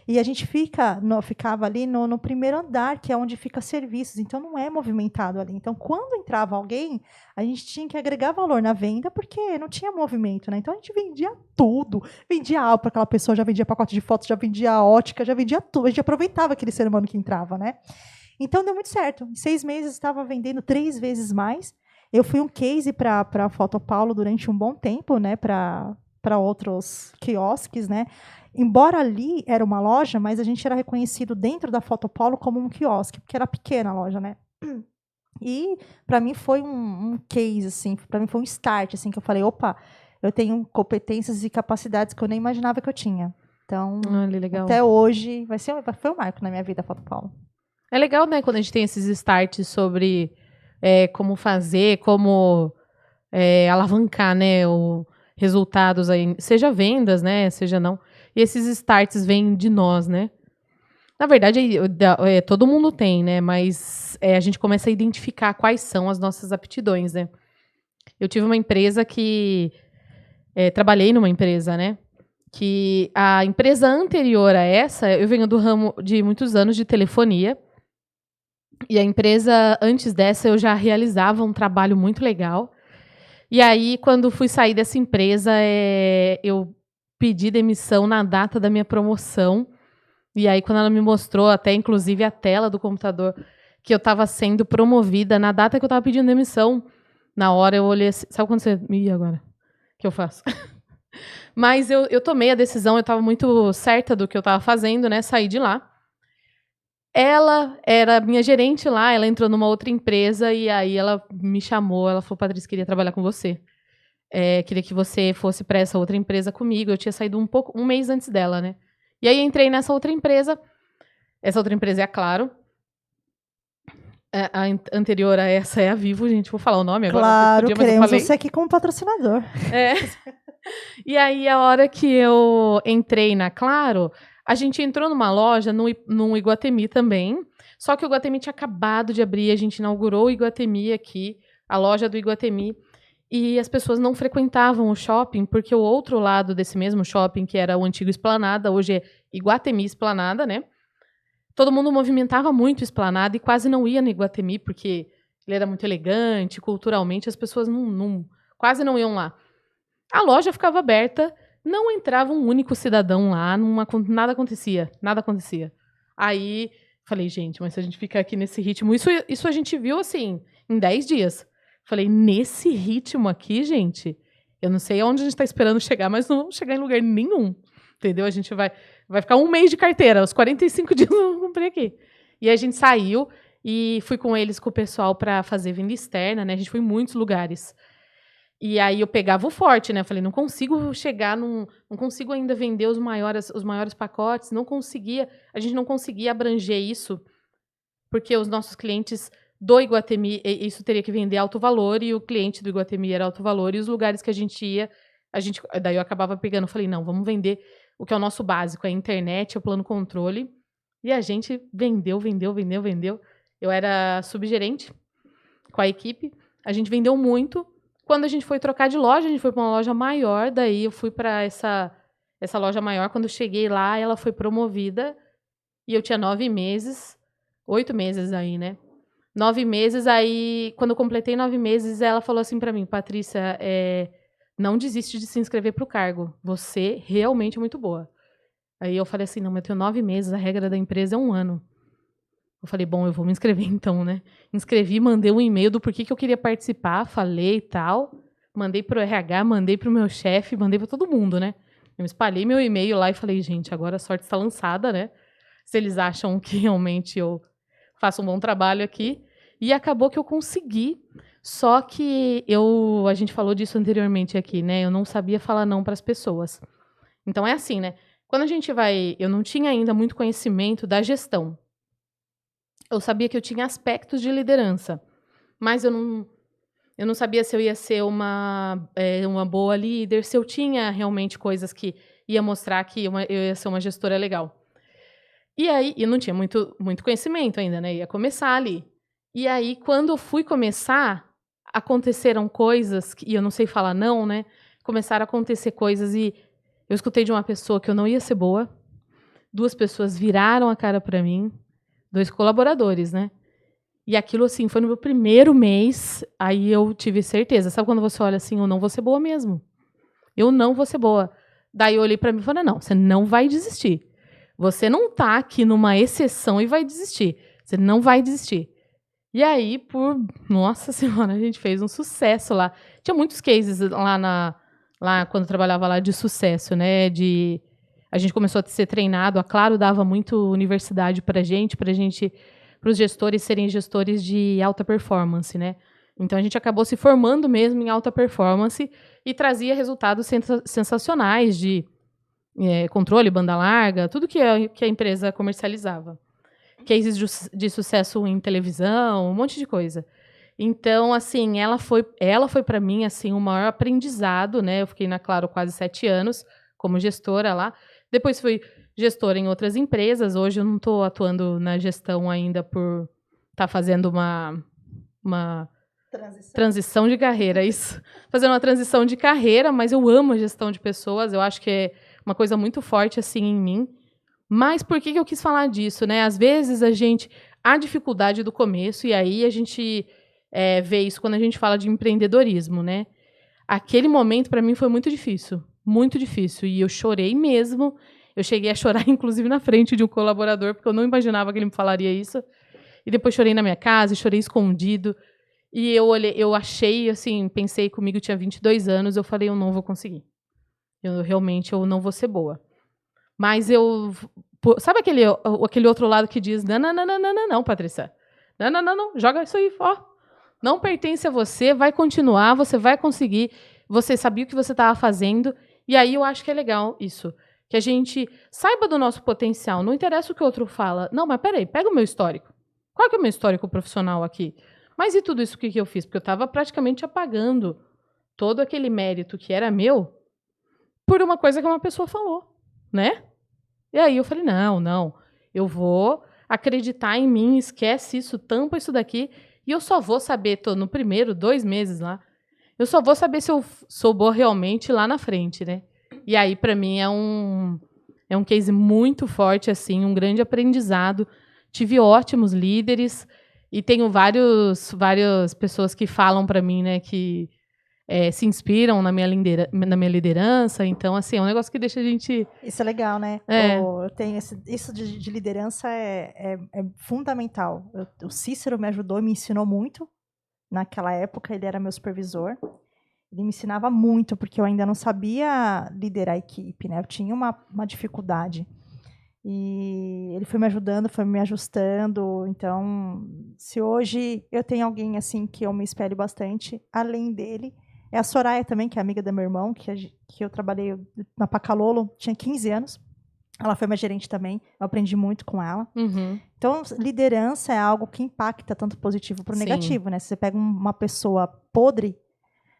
[SPEAKER 1] E a gente ficava ali no primeiro andar, que é onde fica serviços, então não é movimentado ali. Então, quando entrava alguém, a gente tinha que agregar valor na venda, porque não tinha movimento, né? Então a gente vendia tudo. Vendia álbum para aquela pessoa, já vendia pacote de fotos, já vendia ótica, já vendia tudo. A gente aproveitava aquele ser humano que entrava, né? Então deu muito certo. Em 6 meses estava vendendo 3 vezes mais. Eu fui um case para a Fotopaulo durante um bom tempo, né? Para outros quiosques, né? Embora ali era uma loja, mas a gente era reconhecido dentro da Fotopaulo como um quiosque, porque era pequena a loja, né? E para mim foi um case, assim, para mim foi um start, assim, que eu falei, opa, eu tenho competências e capacidades que eu nem imaginava que eu tinha. Então,
[SPEAKER 2] legal.
[SPEAKER 1] Até hoje, foi um marco na minha vida a Fotopaulo.
[SPEAKER 2] É legal, né, quando a gente tem esses starts sobre como fazer, como alavancar, né, resultados aí, seja vendas, né, seja não. E esses starts vêm de nós, né? Na verdade, todo mundo tem, né? Mas a gente começa a identificar quais são as nossas aptidões, né? Eu tive uma empresa trabalhei numa empresa, né? Que a empresa anterior a essa, eu venho do ramo de muitos anos de telefonia. E a empresa antes dessa, eu já realizava um trabalho muito legal. E aí, quando fui sair dessa empresa, eu pedi demissão na data da minha promoção. E aí, quando ela me mostrou, até inclusive a tela do computador, que eu estava sendo promovida na data que eu estava pedindo demissão, na hora eu olhei assim, sabe quando você... Ih, agora? O que eu faço? Mas eu tomei a decisão, eu estava muito certa do que eu estava fazendo, né? Saí de lá. Ela era minha gerente lá, ela entrou numa outra empresa e aí ela me chamou, ela falou, Patrícia, queria trabalhar com você. Queria que você fosse para essa outra empresa comigo. Eu tinha saído um mês antes dela, né? E aí entrei nessa outra empresa. Essa outra empresa é a Claro. A anterior a essa é a Vivo, gente. Vou falar o nome agora.
[SPEAKER 1] Claro, queremos você aqui como patrocinador.
[SPEAKER 2] E aí, a hora que eu entrei na Claro, a gente entrou numa loja no Iguatemi também. Só que o Iguatemi tinha acabado de abrir. A gente inaugurou o Iguatemi aqui, a loja do Iguatemi. E as pessoas não frequentavam o shopping, porque o outro lado desse mesmo shopping, que era o antigo Esplanada, hoje é Iguatemi Esplanada, né? Todo mundo movimentava muito Esplanada e quase não ia no Iguatemi, porque ele era muito elegante, culturalmente, as pessoas quase não iam lá. A loja ficava aberta, não entrava um único cidadão lá, nada acontecia. Aí, falei, gente, mas se a gente ficar aqui nesse ritmo... Isso a gente viu, assim, em 10 dias. Falei, nesse ritmo aqui, gente, eu não sei aonde a gente está esperando chegar, mas não vamos chegar em lugar nenhum, entendeu? A gente vai ficar um mês de carteira, os 45 dias eu não comprei aqui. E a gente saiu e fui com eles, com o pessoal, para fazer venda externa, né? A gente foi em muitos lugares. E aí eu pegava o forte, né? Eu falei, não consigo chegar não consigo ainda vender os maiores pacotes, a gente não conseguia abranger isso porque os nossos clientes do Iguatemi, isso teria que vender alto valor, e o cliente do Iguatemi era alto valor, e os lugares que a gente ia, daí eu acabava pegando, falei, não, vamos vender o que é o nosso básico, é a internet, é o plano controle, e a gente vendeu. Eu era subgerente com a equipe, a gente vendeu muito. Quando a gente foi trocar de loja, a gente foi para uma loja maior, daí eu fui para essa loja maior. Quando eu cheguei lá, ela foi promovida, e eu tinha 9 meses, 8 meses aí, né? 9 meses, aí, quando eu completei 9 meses, ela falou assim para mim, Patrícia, não desiste de se inscrever para o cargo, você realmente é muito boa. Aí eu falei assim, não, mas eu tenho 9 meses, a regra da empresa é 1 ano. Eu falei, bom, eu vou me inscrever então, né? Inscrevi, mandei um e-mail do porquê que eu queria participar, falei e tal. Mandei pro RH, mandei pro meu chefe, mandei para todo mundo, né? Eu espalhei meu e-mail lá e falei, gente, agora a sorte está lançada, né? Se eles acham que realmente eu faço um bom trabalho aqui. E acabou que eu consegui, só que a gente falou disso anteriormente aqui, né? Eu não sabia falar não para as pessoas. Então é assim, né? Quando a gente eu não tinha ainda muito conhecimento da gestão. Eu sabia que eu tinha aspectos de liderança, mas eu não sabia se eu ia ser uma boa líder, se eu tinha realmente coisas que ia mostrar que eu ia ser uma gestora legal. E aí, eu não tinha muito conhecimento ainda, né? Ia começar ali. E aí, quando eu fui começar, aconteceram coisas, e eu não sei falar não, né? Começaram a acontecer coisas e eu escutei de uma pessoa que eu não ia ser boa. 2 pessoas viraram a cara para mim, 2 colaboradores, né? E aquilo, assim, foi no meu primeiro mês, aí eu tive certeza. Sabe quando você olha assim, eu não vou ser boa mesmo? Eu não vou ser boa. Daí eu olhei para mim e falei, não, você não vai desistir. Você não tá aqui numa exceção e vai desistir. Você não vai desistir. E aí, nossa senhora, a gente fez um sucesso lá. Tinha muitos cases lá quando eu trabalhava lá de sucesso, né? A gente começou a ser treinado, a Claro dava muito universidade para os gestores serem gestores de alta performance, né? Então a gente acabou se formando mesmo em alta performance e trazia resultados sensacionais de controle, banda larga, tudo que a empresa comercializava. Cases de sucesso em televisão, um monte de coisa. Então, assim, ela foi para mim assim o maior aprendizado, né? Eu fiquei na Claro quase 7 anos como gestora lá. Depois fui gestora em outras empresas. Hoje eu não estou atuando na gestão ainda por estar fazendo uma transição de carreira, isso. Fazendo uma transição de carreira, mas eu amo a gestão de pessoas. Eu acho que é uma coisa muito forte assim em mim. Mas por que eu quis falar disso, né? Às vezes há dificuldade do começo, e aí a gente vê isso quando a gente fala de empreendedorismo, né? Aquele momento, para mim, foi muito difícil. Muito difícil. E eu chorei mesmo. Eu cheguei a chorar, inclusive, na frente de um colaborador, porque eu não imaginava que ele me falaria isso. E depois chorei na minha casa, chorei escondido. E eu achei, assim, pensei comigo, eu tinha 22 anos, eu falei, eu não vou conseguir. Eu não vou ser boa. Mas sabe aquele outro lado que diz, não, Patrícia. Não, joga isso aí, ó. Não pertence a você, vai continuar, você vai conseguir. Você sabia o que você estava fazendo. E aí eu acho que é legal isso. Que a gente saiba do nosso potencial. Não interessa o que o outro fala. Não, mas peraí, pega o meu histórico. Qual que é o meu histórico profissional aqui? Mas e tudo isso que eu fiz? Porque eu estava praticamente apagando todo aquele mérito que era meu por uma coisa que uma pessoa falou, né? E aí eu falei, não, eu vou acreditar em mim, esquece isso, tampa isso daqui, e eu só vou saber, tô no primeiro 2 meses lá, eu só vou saber se eu sou boa realmente lá na frente, né? E aí, para mim, é um case muito forte, assim, um grande aprendizado. Tive ótimos líderes, e tenho várias pessoas que falam para mim, né, que se inspiram na minha liderança. Então, assim, é um negócio que deixa a gente...
[SPEAKER 1] Isso é legal, né? Eu tenho isso de liderança é fundamental. O Cícero me ajudou, me ensinou muito. Naquela época, ele era meu supervisor. Ele me ensinava muito, porque eu ainda não sabia liderar a equipe, né? Eu tinha uma dificuldade. E ele foi me ajudando, foi me ajustando. Então, se hoje eu tenho alguém assim que eu me espelho bastante, além dele, é a Soraya também, que é amiga do meu irmão, que eu trabalhei na Pacalolo, tinha 15 anos. Ela foi minha gerente também, eu aprendi muito com ela.
[SPEAKER 2] Uhum.
[SPEAKER 1] Então, liderança é algo que impacta tanto positivo para o
[SPEAKER 2] Sim.
[SPEAKER 1] negativo, né? Se você pega uma pessoa podre,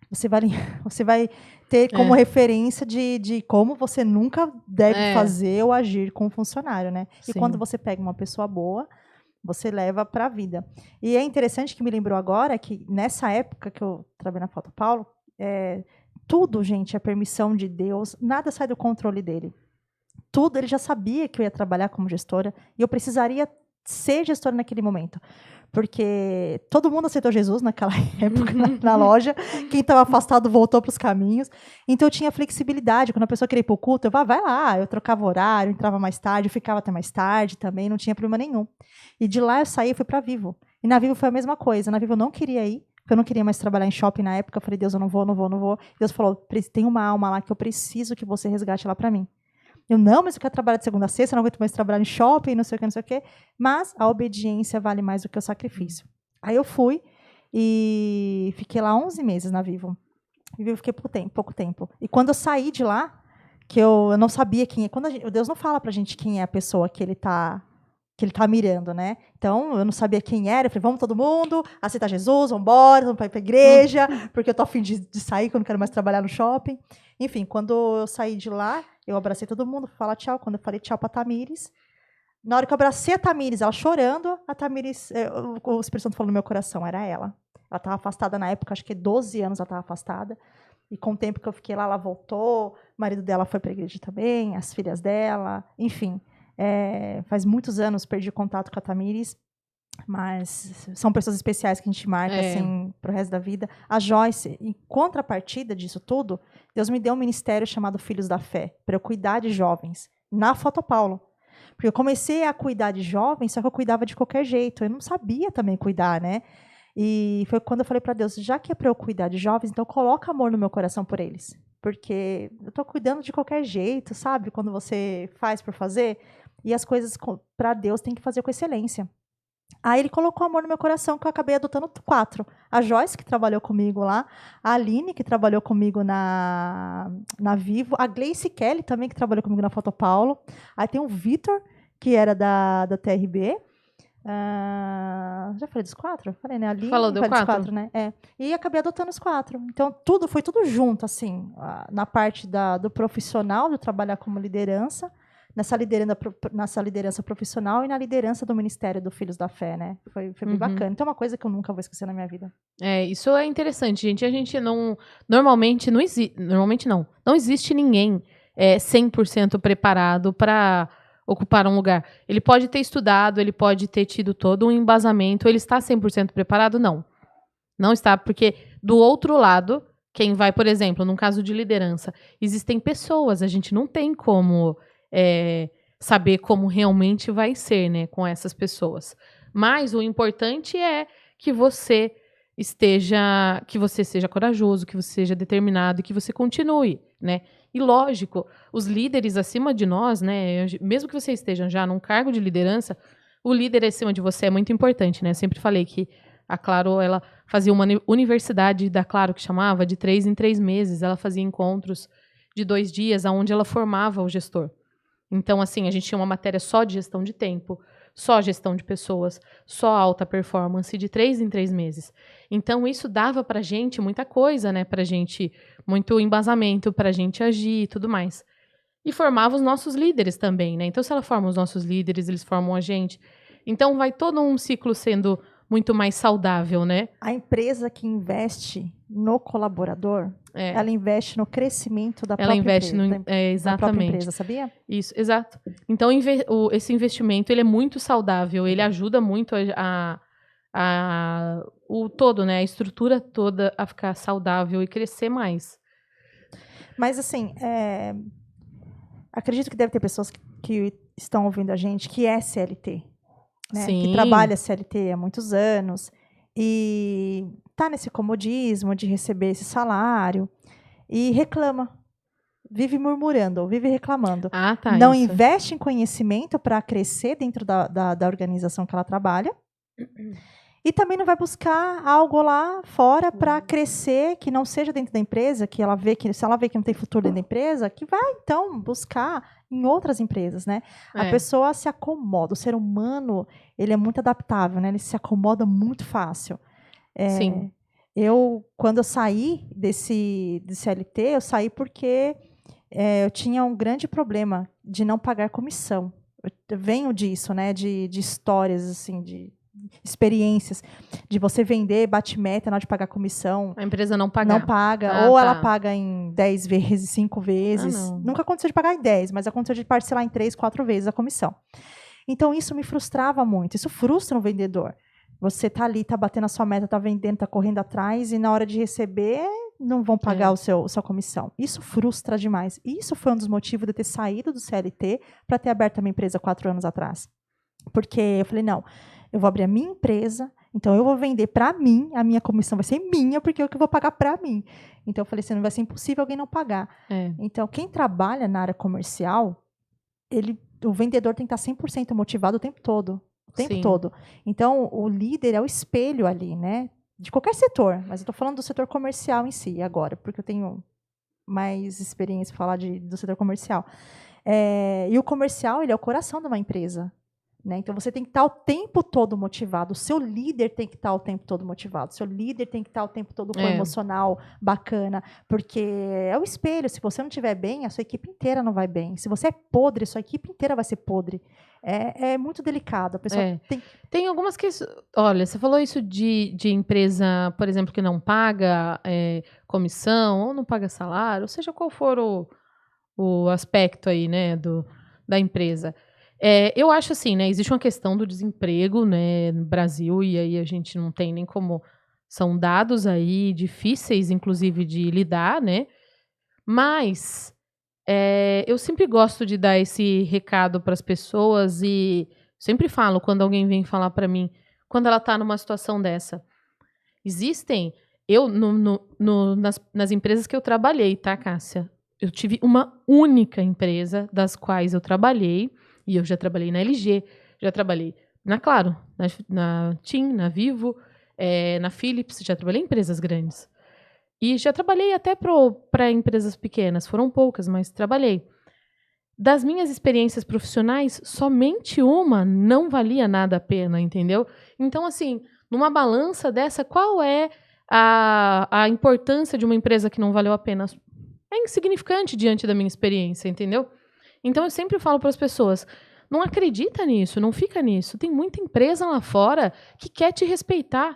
[SPEAKER 1] você vai ter como referência de como você nunca deve fazer ou agir com um funcionário, né?
[SPEAKER 2] Sim.
[SPEAKER 1] E quando você pega uma pessoa boa, você leva para a vida. E é interessante que me lembrou agora que nessa época que eu trabalhei na Foto Paulo, tudo, gente, é permissão de Deus, nada sai do controle dele. Tudo, ele já sabia que eu ia trabalhar como gestora e eu precisaria ser gestora naquele momento. Porque todo mundo aceitou Jesus naquela época na loja. Quem estava afastado voltou para os caminhos. Então eu tinha flexibilidade. Quando a pessoa queria ir para o culto, eu vai lá. Eu trocava horário, entrava mais tarde, eu ficava até mais tarde também, não tinha problema nenhum. E de lá eu saí e fui para a Vivo. E na Vivo foi a mesma coisa. Na Vivo eu não queria ir, porque eu não queria mais trabalhar em shopping na época. Eu falei, Deus, eu não vou. Deus falou, tem uma alma lá que eu preciso que você resgate lá para mim. Eu, não, mas eu quero trabalhar de segunda a sexta, eu não aguento mais trabalhar em shopping, não sei o que. Mas a obediência vale mais do que o sacrifício. Aí eu fui e fiquei lá 11 meses na Vivo. E Vivo fiquei pouco tempo. E quando eu saí de lá, que eu não sabia quem é. Deus não fala pra gente quem é a pessoa que ele tá mirando, né? Então, eu não sabia quem era. Eu falei, vamos todo mundo, aceitar Jesus, vamos embora, vamos para a igreja, porque eu tô a fim de sair, que eu não quero mais trabalhar no shopping. Enfim, quando eu saí de lá, eu abracei todo mundo, fui falar tchau. Quando eu falei tchau para a Tamires, na hora que eu abracei a Tamires, ela chorando, a Tamires, o Espírito Santo falou no meu coração, era ela. Ela estava afastada na época, acho que 12 anos ela estava afastada. E com o tempo que eu fiquei lá, ela voltou, o marido dela foi para a igreja também, as filhas dela, enfim. Faz muitos anos perdi contato com a Tamires, mas são pessoas especiais que a gente marca assim pro resto da vida. A Joyce, em contrapartida disso tudo, Deus me deu um ministério chamado Filhos da Fé, para eu cuidar de jovens, na Foto Paulo. Porque eu comecei a cuidar de jovens, só que eu cuidava de qualquer jeito. Eu não sabia também cuidar, né? E foi quando eu falei para Deus, já que é para eu cuidar de jovens, então coloca amor no meu coração por eles. Porque eu estou cuidando de qualquer jeito, sabe? Quando você faz por fazer. E as coisas para Deus tem que fazer com excelência. Aí ele colocou amor no meu coração, que eu acabei adotando 4. A Joyce, que trabalhou comigo lá, a Aline, que trabalhou comigo na Vivo, a Gleice Kelly também, que trabalhou comigo na Foto Paulo. Aí tem o Vitor, que era da TRB. Já falei dos 4? Falei, né? Ali,
[SPEAKER 2] falou, deu 4,
[SPEAKER 1] né? E acabei adotando os 4. Então, foi tudo junto, assim, na parte do profissional, de trabalhar como liderança, nessa liderança profissional e na liderança do Ministério do Filhos da Fé, né? Foi bem bacana. Então, é uma coisa que eu nunca vou esquecer na minha vida.
[SPEAKER 2] Isso é interessante, gente. A gente não... Normalmente não. Não existe ninguém 100% preparado para ocupar um lugar. Ele pode ter estudado, ele pode ter tido todo um embasamento. Ele está 100% preparado? Não. Não está, porque do outro lado, quem vai, por exemplo, num caso de liderança, existem pessoas, a gente não tem como saber como realmente vai ser, né, com essas pessoas. Mas o importante é que você seja corajoso, que você seja determinado e que você continue, né? E lógico, os líderes acima de nós, né, mesmo que você esteja já num cargo de liderança, o líder acima de você é muito importante, né? Eu sempre falei que a Claro, ela fazia uma universidade da Claro, que chamava, de 3 em 3 meses. Ela fazia encontros de 2 dias, onde ela formava o gestor. Então, assim, a gente tinha uma matéria só de gestão de tempo, só gestão de pessoas, só alta performance, de 3 em 3 meses. Então, isso dava pra gente muita coisa, né? Pra gente, muito embasamento pra gente agir e tudo mais. E formava os nossos líderes também, né? Então, se ela forma os nossos líderes, eles formam a gente. Então, vai todo um ciclo sendo muito mais saudável, né?
[SPEAKER 1] A empresa que investe no colaborador, ela investe no crescimento da própria empresa.
[SPEAKER 2] Exatamente.
[SPEAKER 1] Da própria empresa, sabia?
[SPEAKER 2] Isso, exato. Então, esse investimento, ele é muito saudável, ele ajuda muito o todo, né? A estrutura toda a ficar saudável e crescer mais.
[SPEAKER 1] Mas, assim, acredito que deve ter pessoas que estão ouvindo a gente que é CLT. Né, que trabalha CLT há muitos anos e está nesse comodismo de receber esse salário e reclama, vive murmurando, vive reclamando. Não investe em conhecimento para crescer dentro da organização que ela trabalha E também não vai buscar algo lá fora para crescer, que não seja dentro da empresa, que ela vê que, se ela vê que não tem futuro dentro da empresa, que vai, então, buscar em outras empresas, né? A pessoa se acomoda, o ser humano, ele é muito adaptável, né? Ele se acomoda muito fácil.
[SPEAKER 2] Sim.
[SPEAKER 1] Quando eu saí de CLT, eu saí porque eu tinha um grande problema de não pagar comissão. Eu venho disso, né? De histórias, assim, de experiências, de você vender, bate meta na hora de pagar comissão.
[SPEAKER 2] A empresa não
[SPEAKER 1] Não
[SPEAKER 2] pagar.
[SPEAKER 1] paga,
[SPEAKER 2] Ah,
[SPEAKER 1] ou
[SPEAKER 2] tá.
[SPEAKER 1] ela paga em 10 vezes, 5 vezes.
[SPEAKER 2] não.
[SPEAKER 1] Nunca aconteceu de pagar em 10, mas aconteceu de parcelar em 3, 4 vezes a comissão. Então, isso me frustrava muito. Isso frustra um vendedor. Você tá ali, tá batendo a sua meta, tá vendendo, tá correndo atrás, e na hora de receber, não vão pagar sua comissão. Isso frustra demais. Isso foi um dos motivos de eu ter saído do CLT para ter aberto a minha empresa 4 anos atrás. Porque eu falei, não, eu vou abrir a minha empresa, então eu vou vender para mim, a minha comissão vai ser minha, porque é o que eu vou pagar para mim. Então eu falei assim, não vai ser impossível alguém não pagar. Então, quem trabalha na área comercial, o vendedor tem que estar 100% motivado o tempo todo. O tempo todo. Então, o líder é o espelho ali, né? De qualquer setor, mas eu estou falando do setor comercial em si agora, porque eu tenho mais experiência em falar do setor comercial. E o comercial, ele é o coração de uma empresa. Né? Então, você tem que estar o tempo todo motivado. O seu líder tem que estar o tempo todo motivado. O seu líder tem que estar o tempo todo com o emocional bacana. Porque é o espelho. Se você não estiver bem, a sua equipe inteira não vai bem. Se você é podre, a sua equipe inteira vai ser podre. É muito delicado. A pessoa
[SPEAKER 2] tem algumas questões. Olha, você falou isso de empresa, por exemplo, que não paga comissão, ou não paga salário, ou seja, qual for o aspecto aí, né, da empresa. Eu acho assim, né? Existe uma questão do desemprego, né, no Brasil, e aí a gente não tem nem como. São dados aí difíceis, inclusive, de lidar, né? Mas eu sempre gosto de dar esse recado para as pessoas e sempre falo quando alguém vem falar para mim, quando ela está numa situação dessa. Existem. Nas empresas que eu trabalhei, tá, Cássia? Eu tive uma única empresa das quais eu trabalhei. E eu já trabalhei na LG, já trabalhei Claro, na TIM, na Vivo, na Philips, já trabalhei em empresas grandes. E já trabalhei até para empresas pequenas, foram poucas, mas trabalhei. Das minhas experiências profissionais, somente uma não valia nada a pena, entendeu? Então, assim, numa balança dessa, qual é a importância de uma empresa que não valeu a pena? É insignificante diante da minha experiência, entendeu? Então, eu sempre falo para as pessoas, não acredita nisso, não fica nisso. Tem muita empresa lá fora que quer te respeitar,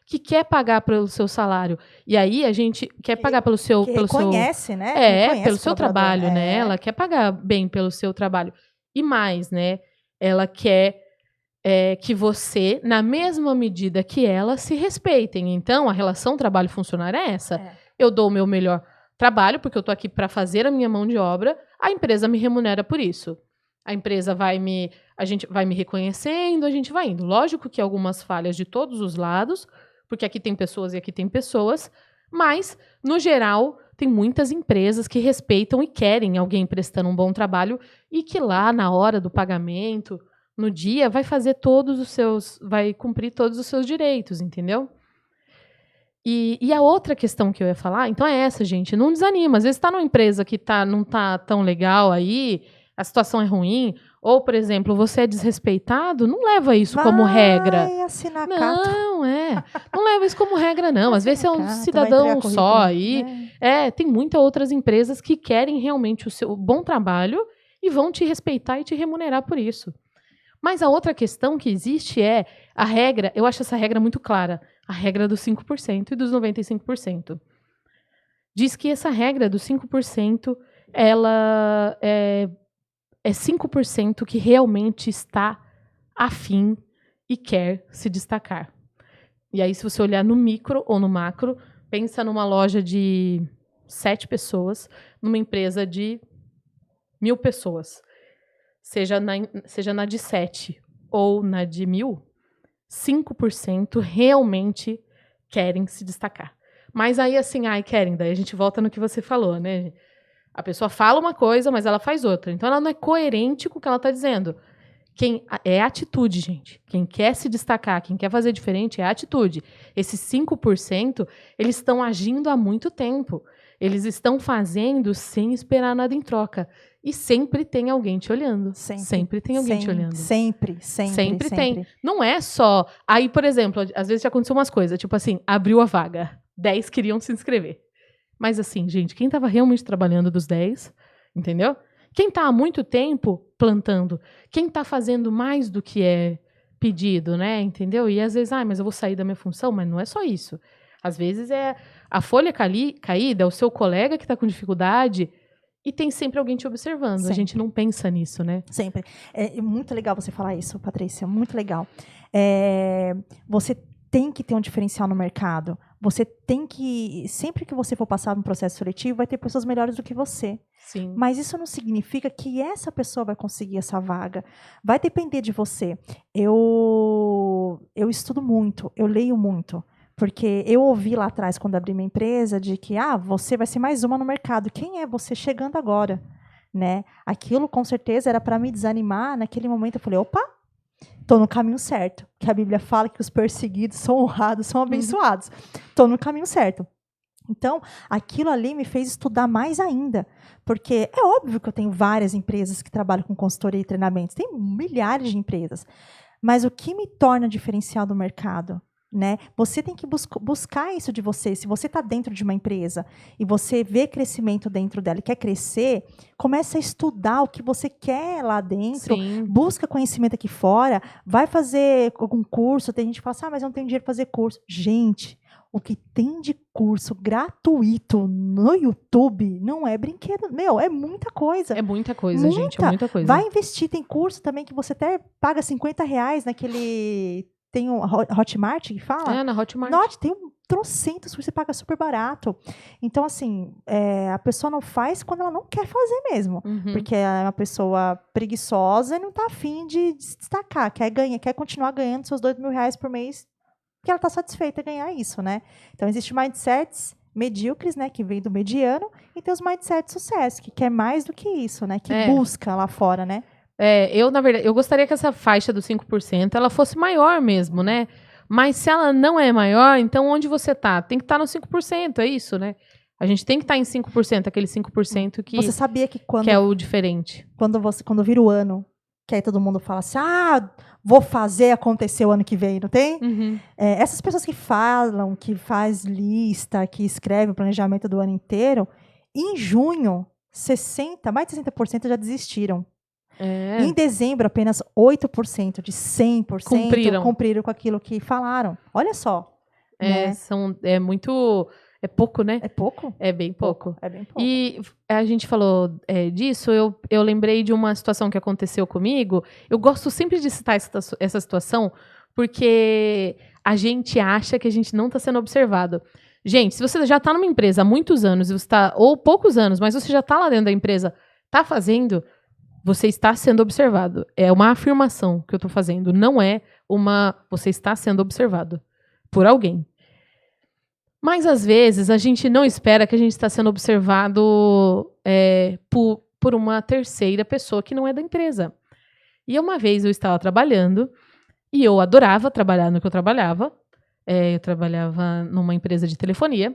[SPEAKER 2] que quer pagar pelo seu salário. E aí, a gente quer pagar pelo seu...
[SPEAKER 1] Que reconhece, né?
[SPEAKER 2] Reconhece pelo seu trabalho, né? Ela quer pagar bem pelo seu trabalho. E mais, né? Ela quer que você, na mesma medida que ela, se respeitem. Então, a relação trabalho-funcionário é essa. Eu dou o meu melhor trabalho, porque eu estou aqui para fazer a minha mão de obra, a empresa me remunera por isso. A empresa a gente vai me reconhecendo, a gente vai indo. Lógico que algumas falhas de todos os lados, porque aqui tem pessoas e aqui tem pessoas, mas, no geral, tem muitas empresas que respeitam e querem alguém prestando um bom trabalho e que lá, na hora do pagamento, no dia, vai cumprir todos os seus direitos, entendeu? E a outra questão que eu ia falar, então é essa, gente, não desanima. Às vezes está numa empresa que não está tão legal aí, a situação é ruim, ou, por exemplo, você é desrespeitado, não leva isso como regra.
[SPEAKER 1] Assinar
[SPEAKER 2] não leva isso como regra, não. Às vezes é um cidadão só aí. Tem muitas outras empresas que querem realmente o seu bom trabalho e vão te respeitar e te remunerar por isso. Mas a outra questão que existe é a regra, eu acho essa regra muito clara, a regra dos 5% e dos 95%. Diz que essa regra dos 5%, ela é 5% que realmente está afim e quer se destacar. E aí, se você olhar no micro ou no macro, pensa numa loja de 7 pessoas, numa empresa de 1.000 pessoas. Seja na de 7 ou na de 1.000, 5% realmente querem se destacar. Mas aí, assim, querem, daí a gente volta no que você falou, né? A pessoa fala uma coisa, mas ela faz outra. Então, ela não é coerente com o que ela está dizendo. É atitude, gente. Quem quer se destacar, quem quer fazer diferente, é atitude. Esses 5%, eles estão agindo há muito tempo. Eles estão fazendo sem esperar nada em troca. E sempre tem alguém te olhando. Sempre tem alguém te olhando.
[SPEAKER 1] Sempre
[SPEAKER 2] tem. Não é só... Aí, por exemplo, às vezes já aconteceu umas coisas. Tipo assim, abriu a vaga. 10 queriam se inscrever. Mas assim, gente, quem estava realmente trabalhando dos 10, entendeu? Quem está há muito tempo plantando? Quem está fazendo mais do que é pedido, né? Entendeu? E às vezes, mas eu vou sair da minha função, mas não é só isso. Às vezes é a folha caída, é o seu colega que está com dificuldade e tem sempre alguém te observando. Sempre. A gente não pensa nisso, né?
[SPEAKER 1] Sempre. É muito legal você falar isso, Patrícia, muito legal. Você tem que ter um diferencial no mercado. Você tem que, sempre que você for passar um processo seletivo, vai ter pessoas melhores do que você.
[SPEAKER 2] Sim.
[SPEAKER 1] Mas isso não significa que essa pessoa vai conseguir essa vaga. Vai depender de você. Eu estudo muito, eu leio muito. Porque eu ouvi lá atrás, quando abri minha empresa, de que você vai ser mais uma no mercado. Quem é você chegando agora? Né? Aquilo, com certeza, era para me desanimar. Naquele momento, eu falei, opa, estou no caminho certo. Que a Bíblia fala que os perseguidos são honrados, são abençoados. Estou no caminho certo. Então, aquilo ali me fez estudar mais ainda. Porque é óbvio que eu tenho várias empresas que trabalham com consultoria e treinamentos. Tem milhares de empresas. Mas o que me torna diferencial do mercado? Né? Você tem que buscar isso de você. Se você está dentro de uma empresa e você vê crescimento dentro dela e quer crescer, comece a estudar o que você quer lá dentro.
[SPEAKER 2] Sim.
[SPEAKER 1] Busca conhecimento aqui fora, vai fazer algum curso. Tem gente que fala mas eu não tenho dinheiro para fazer curso. Gente, o que tem de curso gratuito no YouTube não é brinquedo. É muita coisa.
[SPEAKER 2] É muita coisa, gente. É muita coisa.
[SPEAKER 1] Vai investir. Tem curso também que você até paga R$50 naquele... Tem um Hotmart que fala?
[SPEAKER 2] Na Hotmart.
[SPEAKER 1] Tem trocentos que você paga super barato. Então, assim, a pessoa não faz quando ela não quer fazer mesmo.
[SPEAKER 2] Uhum.
[SPEAKER 1] Porque é uma pessoa preguiçosa e não está afim de se destacar. Quer continuar ganhando seus R$2.000 por mês, porque ela está satisfeita em ganhar isso, né? Então, existem mindsets medíocres, né, que vem do mediano, e tem os mindsets de sucesso, que quer mais do que isso, né? Que busca lá fora, né?
[SPEAKER 2] Na verdade, eu gostaria que essa faixa dos 5% ela fosse maior mesmo, né? Mas se ela não é maior, então onde você tá? Tem que estar no 5%, é isso, né? A gente tem que estar em 5%, aquele 5% que...
[SPEAKER 1] Você sabia que quando...
[SPEAKER 2] Que é o diferente.
[SPEAKER 1] Quando vira o ano, que aí todo mundo fala assim, vou fazer acontecer o ano que vem, não tem?
[SPEAKER 2] Uhum.
[SPEAKER 1] Essas pessoas que falam, que faz lista, que escreve o planejamento do ano inteiro, em junho, mais de 60% já desistiram. Em dezembro, apenas 8% de 100% cumpriram com aquilo que falaram. Olha só. Né?
[SPEAKER 2] É muito... É pouco, né?
[SPEAKER 1] É pouco?
[SPEAKER 2] É bem pouco.
[SPEAKER 1] É bem pouco.
[SPEAKER 2] E a gente falou disso, eu lembrei de uma situação que aconteceu comigo. Eu gosto sempre de citar essa situação, porque a gente acha que a gente não está sendo observado. Gente, se você já está numa empresa há muitos anos, ou poucos anos, mas você já está lá dentro da empresa, está fazendo... Você está sendo observado. É uma afirmação que eu estou fazendo. Não é você está sendo observado por alguém. Mas, às vezes, a gente não espera que a gente está sendo observado por uma terceira pessoa que não é da empresa. E uma vez eu estava trabalhando e eu adorava trabalhar no que eu trabalhava. Eu trabalhava numa empresa de telefonia.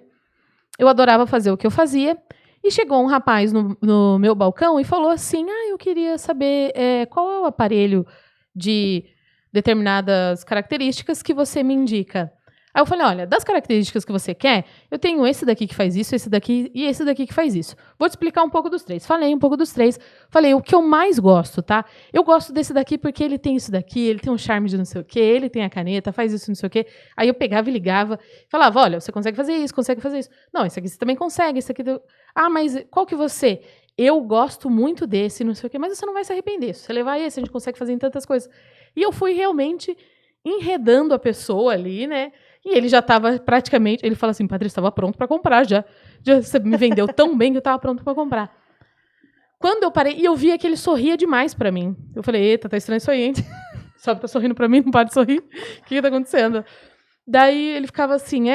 [SPEAKER 2] Eu adorava fazer o que eu fazia. E chegou um rapaz no meu balcão e falou assim, eu queria saber qual é o aparelho de determinadas características que você me indica. Aí eu falei, olha, das características que você quer, eu tenho esse daqui que faz isso, esse daqui e esse daqui que faz isso. Vou te explicar um pouco dos três. Falei um pouco dos três. Falei, o que eu mais gosto, tá? Eu gosto desse daqui porque ele tem isso daqui, ele tem um charme de não sei o quê, ele tem a caneta, faz isso não sei o quê. Aí eu pegava e ligava, falava, olha, você consegue fazer isso, consegue fazer isso. Não, esse aqui você também consegue, esse aqui... mas qual que você... Eu gosto muito desse, não sei o quê, mas você não vai se arrepender. Se você levar esse, a gente consegue fazer em tantas coisas. E eu fui realmente enredando a pessoa ali, né? E ele já estava praticamente... Ele fala assim, Patrícia, estava pronto para comprar já. Você me vendeu tão bem que eu estava pronto para comprar. Quando eu parei... E eu via que ele sorria demais para mim. Eu falei, eita, tá estranho isso aí, hein? Só tá sorrindo para mim, não para de sorrir. O que tá acontecendo? Daí ele ficava assim,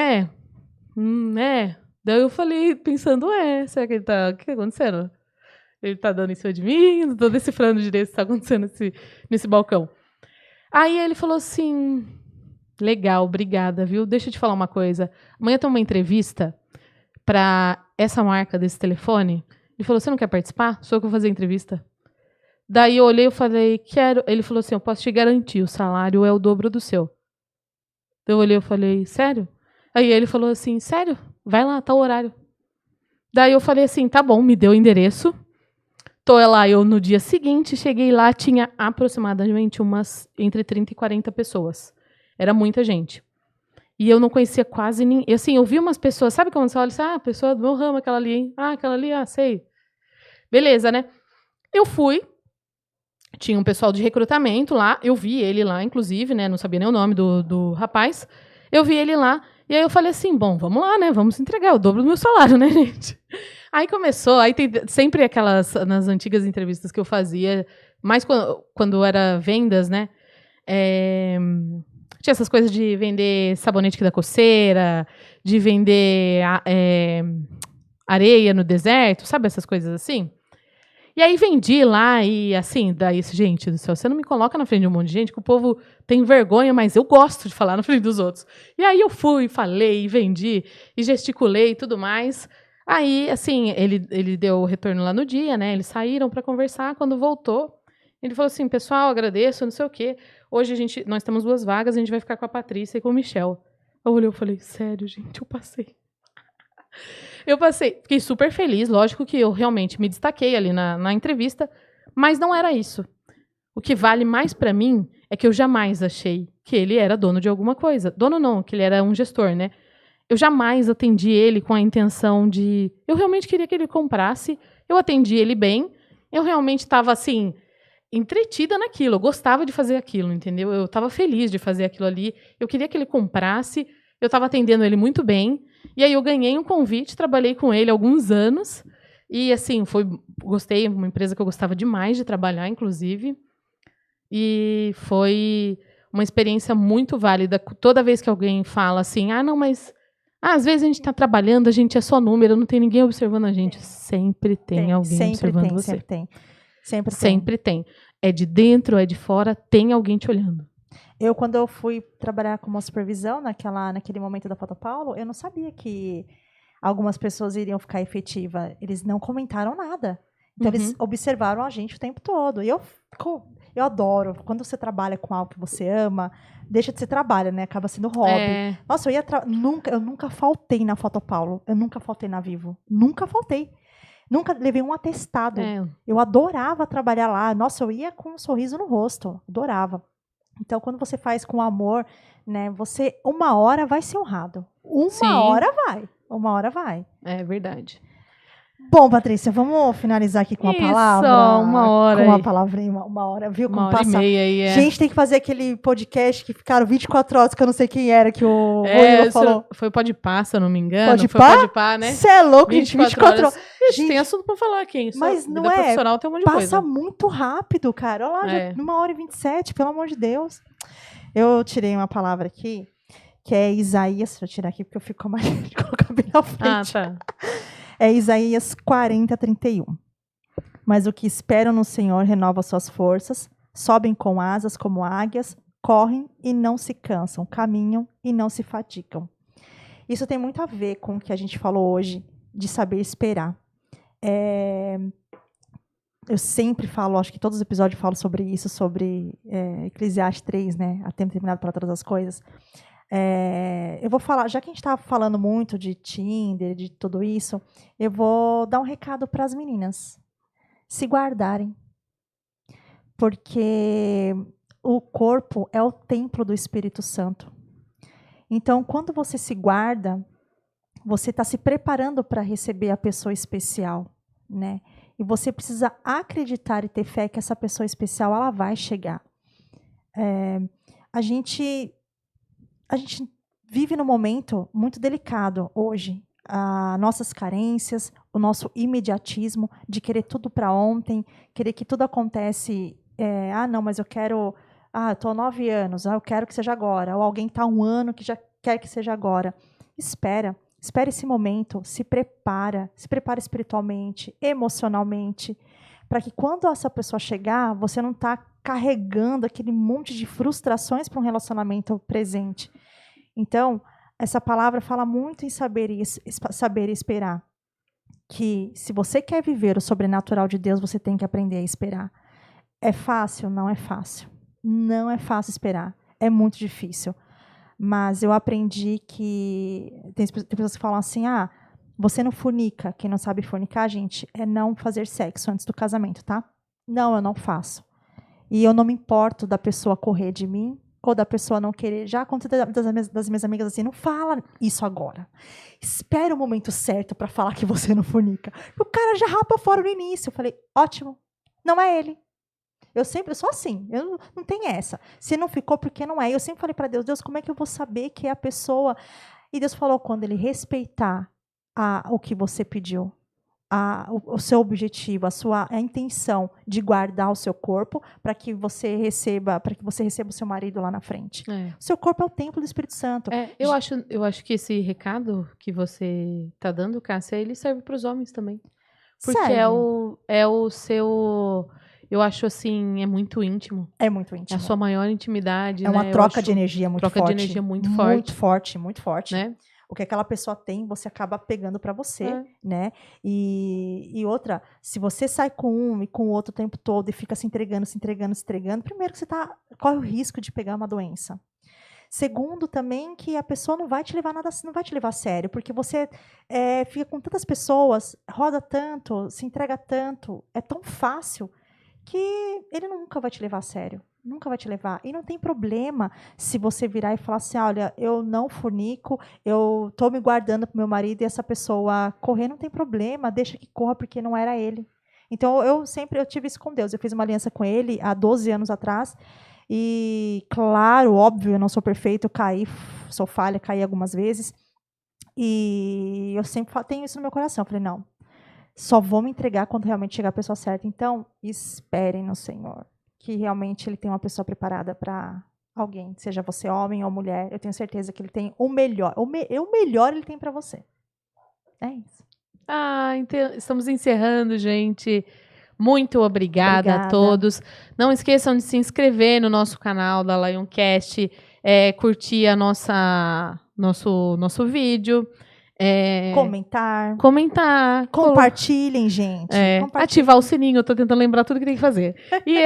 [SPEAKER 2] Daí eu falei, pensando, será que ele tá... O que tá acontecendo? Ele tá dando em cima de mim, não tô decifrando direito o que tá acontecendo nesse balcão. Aí ele falou assim, legal, obrigada, viu? Deixa eu te falar uma coisa. Amanhã tem uma entrevista para essa marca desse telefone. Ele falou, você não quer participar? Sou eu que vou fazer a entrevista. Daí eu olhei e falei, quero. Ele falou assim, eu posso te garantir, o salário é o dobro do seu. Eu olhei e falei, sério? Aí ele falou assim, sério? Vai lá, tá o horário. Daí eu falei assim, tá bom, me deu o endereço. Tô lá, eu no dia seguinte, cheguei lá, tinha aproximadamente entre 30 e 40 pessoas. Era muita gente. E eu não conhecia quase ninguém. Assim, eu vi umas pessoas, sabe como você olha assim, a pessoa do meu ramo, aquela ali, hein? Aquela ali, sei. Beleza, né? Eu fui, tinha um pessoal de recrutamento lá, eu vi ele lá, inclusive, né? Não sabia nem o nome do rapaz. Eu vi ele lá, e aí eu falei assim, bom, vamos lá, né? Vamos entregar o dobro do meu salário, né, gente? Aí começou, aí tem sempre aquelas, nas antigas entrevistas que eu fazia, mais quando era vendas, né? Tinha essas coisas de vender sabonete que dá coceira, de vender areia no deserto, sabe essas coisas assim? E aí vendi lá e assim, daí, gente do céu, você não me coloca na frente de um monte de gente que o povo tem vergonha, mas eu gosto de falar na frente dos outros. E aí eu fui, falei, vendi, e gesticulei e tudo mais. Aí, assim, ele deu o retorno lá no dia, né? Eles saíram para conversar. Quando voltou, ele falou assim, pessoal, agradeço, não sei o quê. Hoje nós temos 2 vagas, a gente vai ficar com a Patrícia e com o Michel. Eu olhei e falei, sério, gente, eu passei. Fiquei super feliz, lógico que eu realmente me destaquei ali na entrevista, mas não era isso. O que vale mais para mim é que eu jamais achei que ele era dono de alguma coisa. Dono não, que ele era um gestor, né? Eu jamais atendi ele com a intenção de... Eu realmente queria que ele comprasse, eu atendi ele bem, eu realmente estava, assim, entretida naquilo, eu gostava de fazer aquilo, entendeu? Eu estava feliz de fazer aquilo ali, eu queria que ele comprasse, eu estava atendendo ele muito bem, e aí eu ganhei um convite, trabalhei com ele alguns anos, e, assim, gostei, uma empresa que eu gostava demais de trabalhar, inclusive, e foi uma experiência muito válida. Toda vez que alguém fala assim, não, mas... às vezes a gente está trabalhando, a gente é só número, não tem ninguém observando a gente. Sempre tem alguém observando você.
[SPEAKER 1] Sempre tem.
[SPEAKER 2] Sempre tem. É de dentro, é de fora, tem alguém te olhando.
[SPEAKER 1] Quando eu fui trabalhar como supervisão naquele momento da Foto Paulo, eu não sabia que algumas pessoas iriam ficar efetiva. Eles não comentaram nada. Então, eles observaram a gente o tempo todo. E eu adoro. Quando você trabalha com algo que você ama, deixa de ser trabalho, né? Acaba sendo hobby. Nossa, eu nunca faltei na Foto Paulo. Eu nunca faltei na Vivo. Nunca faltei. Nunca levei um atestado. Eu adorava trabalhar lá. Nossa, eu ia com um sorriso no rosto. Adorava. Então, quando você faz com amor, né? Uma hora vai ser honrado. Uma hora vai.
[SPEAKER 2] É verdade.
[SPEAKER 1] Bom, Patrícia, vamos finalizar aqui com a palavra.
[SPEAKER 2] Uma hora.
[SPEAKER 1] Com uma palavrinha, uma hora, viu?
[SPEAKER 2] Uma hora e meia aí.
[SPEAKER 1] Gente, tem que fazer aquele podcast que ficaram 24 horas, que eu não sei quem era, que o Will falou.
[SPEAKER 2] Foi Podpah, se eu não me engano.
[SPEAKER 1] Podpah, né? Você é louco, 24 horas.
[SPEAKER 2] Gente, tem assunto pra falar aqui.
[SPEAKER 1] Mas não
[SPEAKER 2] vida profissional tem um monte de coisa.
[SPEAKER 1] Passa muito rápido, cara. Olha lá, já 1h27, pelo amor de Deus. Eu tirei uma palavra aqui, que é Isaías. Deixa eu tirar aqui, porque eu fico com a mania de colocar bem na frente.
[SPEAKER 2] Tá.
[SPEAKER 1] É Isaías 40:31. Mas o que esperam no Senhor renova suas forças, sobem com asas como águias, correm e não se cansam, caminham e não se fatigam. Isso tem muito a ver com o que a gente falou hoje, de saber esperar. Eu sempre falo, acho que todos os episódios eu falo sobre isso, sobre Eclesiastes 3, né? Há tempo determinado para todas as coisas. Eu vou falar, já que a gente está falando muito de Tinder, de tudo isso, eu vou dar um recado para as meninas se guardarem, porque o corpo é o templo do Espírito Santo. Então, quando você se guarda, você está se preparando para receber a pessoa especial, né? E você precisa acreditar e ter fé que essa pessoa especial ela vai chegar. A gente vive num momento muito delicado hoje. Nossas carências, o nosso imediatismo de querer tudo para ontem, querer que tudo acontece. Não, mas eu quero... estou há 9 anos, eu quero que seja agora. Ou alguém está há 1 ano que já quer que seja agora. Espera. Espere esse momento, se prepara espiritualmente, emocionalmente, para que quando essa pessoa chegar, você não está carregando aquele monte de frustrações para um relacionamento presente. Então, essa palavra fala muito em saber e esperar. Que se você quer viver o sobrenatural de Deus, você tem que aprender a esperar. É fácil? Não é fácil. Não é fácil esperar. É muito difícil. Mas eu aprendi que... Tem pessoas que falam assim, você não fornica. Quem não sabe fornicar, gente, é não fazer sexo antes do casamento, tá? Não, eu não faço. E eu não me importo da pessoa correr de mim, ou da pessoa não querer. Já aconteceu das minhas amigas assim, não fala isso agora. Espera o momento certo para falar que você não fornica. O cara já rapa fora no início. Eu falei, ótimo, não é ele. Eu sou assim, eu não tenho essa. Se não ficou, porque não é. Eu sempre falei para Deus, como é que eu vou saber que é a pessoa? E Deus falou, quando ele respeitar o que você pediu, o seu objetivo, a intenção de guardar o seu corpo para que você receba o seu marido lá na frente. O seu corpo é o templo do Espírito Santo.
[SPEAKER 2] Eu acho que esse recado que você está dando, Cássia, ele serve para os homens também. Porque é o seu... Eu acho assim, é muito íntimo.
[SPEAKER 1] É muito íntimo.
[SPEAKER 2] É a sua maior intimidade.
[SPEAKER 1] É uma troca de energia muito forte.
[SPEAKER 2] Troca de energia muito forte.
[SPEAKER 1] Muito forte, muito forte.
[SPEAKER 2] Né?
[SPEAKER 1] O que aquela pessoa tem, você acaba pegando para você, né? E outra, se você sai com um e com o outro o tempo todo e fica se entregando, primeiro que você corre o risco de pegar uma doença. Segundo, também que a pessoa não vai te levar a sério, porque você fica com tantas pessoas, roda tanto, se entrega tanto, é tão fácil que ele nunca vai te levar a sério. Nunca vai te levar. E não tem problema se você virar e falar assim, olha, eu não fornico, eu tô me guardando pro meu marido e essa pessoa correr, não tem problema, deixa que corra porque não era ele. Então, eu tive isso com Deus. Eu fiz uma aliança com ele há 12 anos atrás e, claro, óbvio, eu não sou perfeito, eu caí, sou falha, caí algumas vezes. E eu sempre tenho isso no meu coração. Eu falei, não, só vou me entregar quando realmente chegar a pessoa certa. Então, esperem no Senhor. Que realmente ele tem uma pessoa preparada para alguém, seja você homem ou mulher, eu tenho certeza que ele tem o melhor. O melhor ele tem para você. É isso.
[SPEAKER 2] Então, estamos encerrando, gente. Muito obrigada a todos. Não esqueçam de se inscrever no nosso canal da Lioncast, curtir a nosso vídeo.
[SPEAKER 1] Comentar.
[SPEAKER 2] Compartilhem,
[SPEAKER 1] gente.
[SPEAKER 2] Ativar o sininho, eu tô tentando lembrar tudo que tem que fazer. E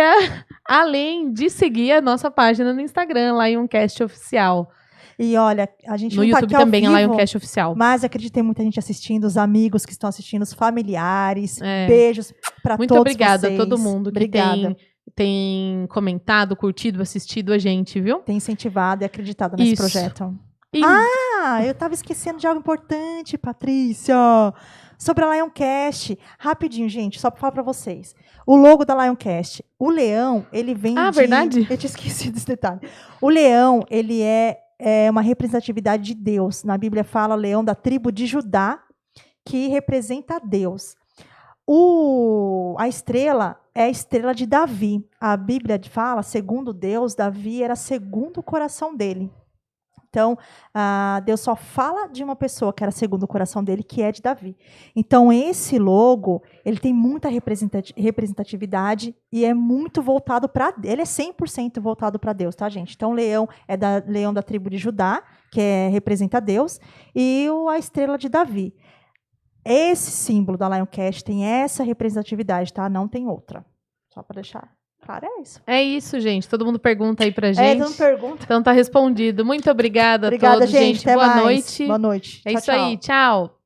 [SPEAKER 2] além de seguir a nossa página no Instagram, Lioncast Oficial.
[SPEAKER 1] E olha, a gente
[SPEAKER 2] no
[SPEAKER 1] não
[SPEAKER 2] YouTube
[SPEAKER 1] tá aqui
[SPEAKER 2] também
[SPEAKER 1] ao vivo,
[SPEAKER 2] é Lioncast Oficial.
[SPEAKER 1] Mas acredito que tem muita gente assistindo, os amigos que estão assistindo, os familiares. Beijos para todos vocês.
[SPEAKER 2] Muito obrigada a todo mundo que tem comentado, curtido, assistido a gente, viu?
[SPEAKER 1] Tem incentivado e acreditado nesse projeto. Eu estava esquecendo de algo importante, Patrícia. Sobre a Lioncast. Rapidinho, gente, só para falar para vocês. O logo da Lioncast. O leão, ele vem
[SPEAKER 2] verdade?
[SPEAKER 1] Eu tinha esquecido desse detalhe. O leão, ele é uma representatividade de Deus. Na Bíblia fala o leão da tribo de Judá, que representa Deus. A estrela é a estrela de Davi. A Bíblia fala, segundo Deus, Davi era segundo o coração dele. Então, Deus só fala de uma pessoa que era segundo o coração dele, que é de Davi. Então, esse logo, ele tem muita representatividade e é muito voltado para... Ele é 100% voltado para Deus, tá, gente? Então, leão é leão da tribo de Judá, que representa Deus, e a estrela de Davi. Esse símbolo da Lioncast tem essa representatividade, tá? Não tem outra. Só para deixar... Claro, é isso.
[SPEAKER 2] É isso, gente. Todo mundo pergunta aí pra gente.
[SPEAKER 1] Todo mundo pergunta.
[SPEAKER 2] Então tá respondido. Muito obrigada a todos, gente.
[SPEAKER 1] Até
[SPEAKER 2] Boa
[SPEAKER 1] mais.
[SPEAKER 2] noite.
[SPEAKER 1] Boa noite.
[SPEAKER 2] É isso aí. Tchau.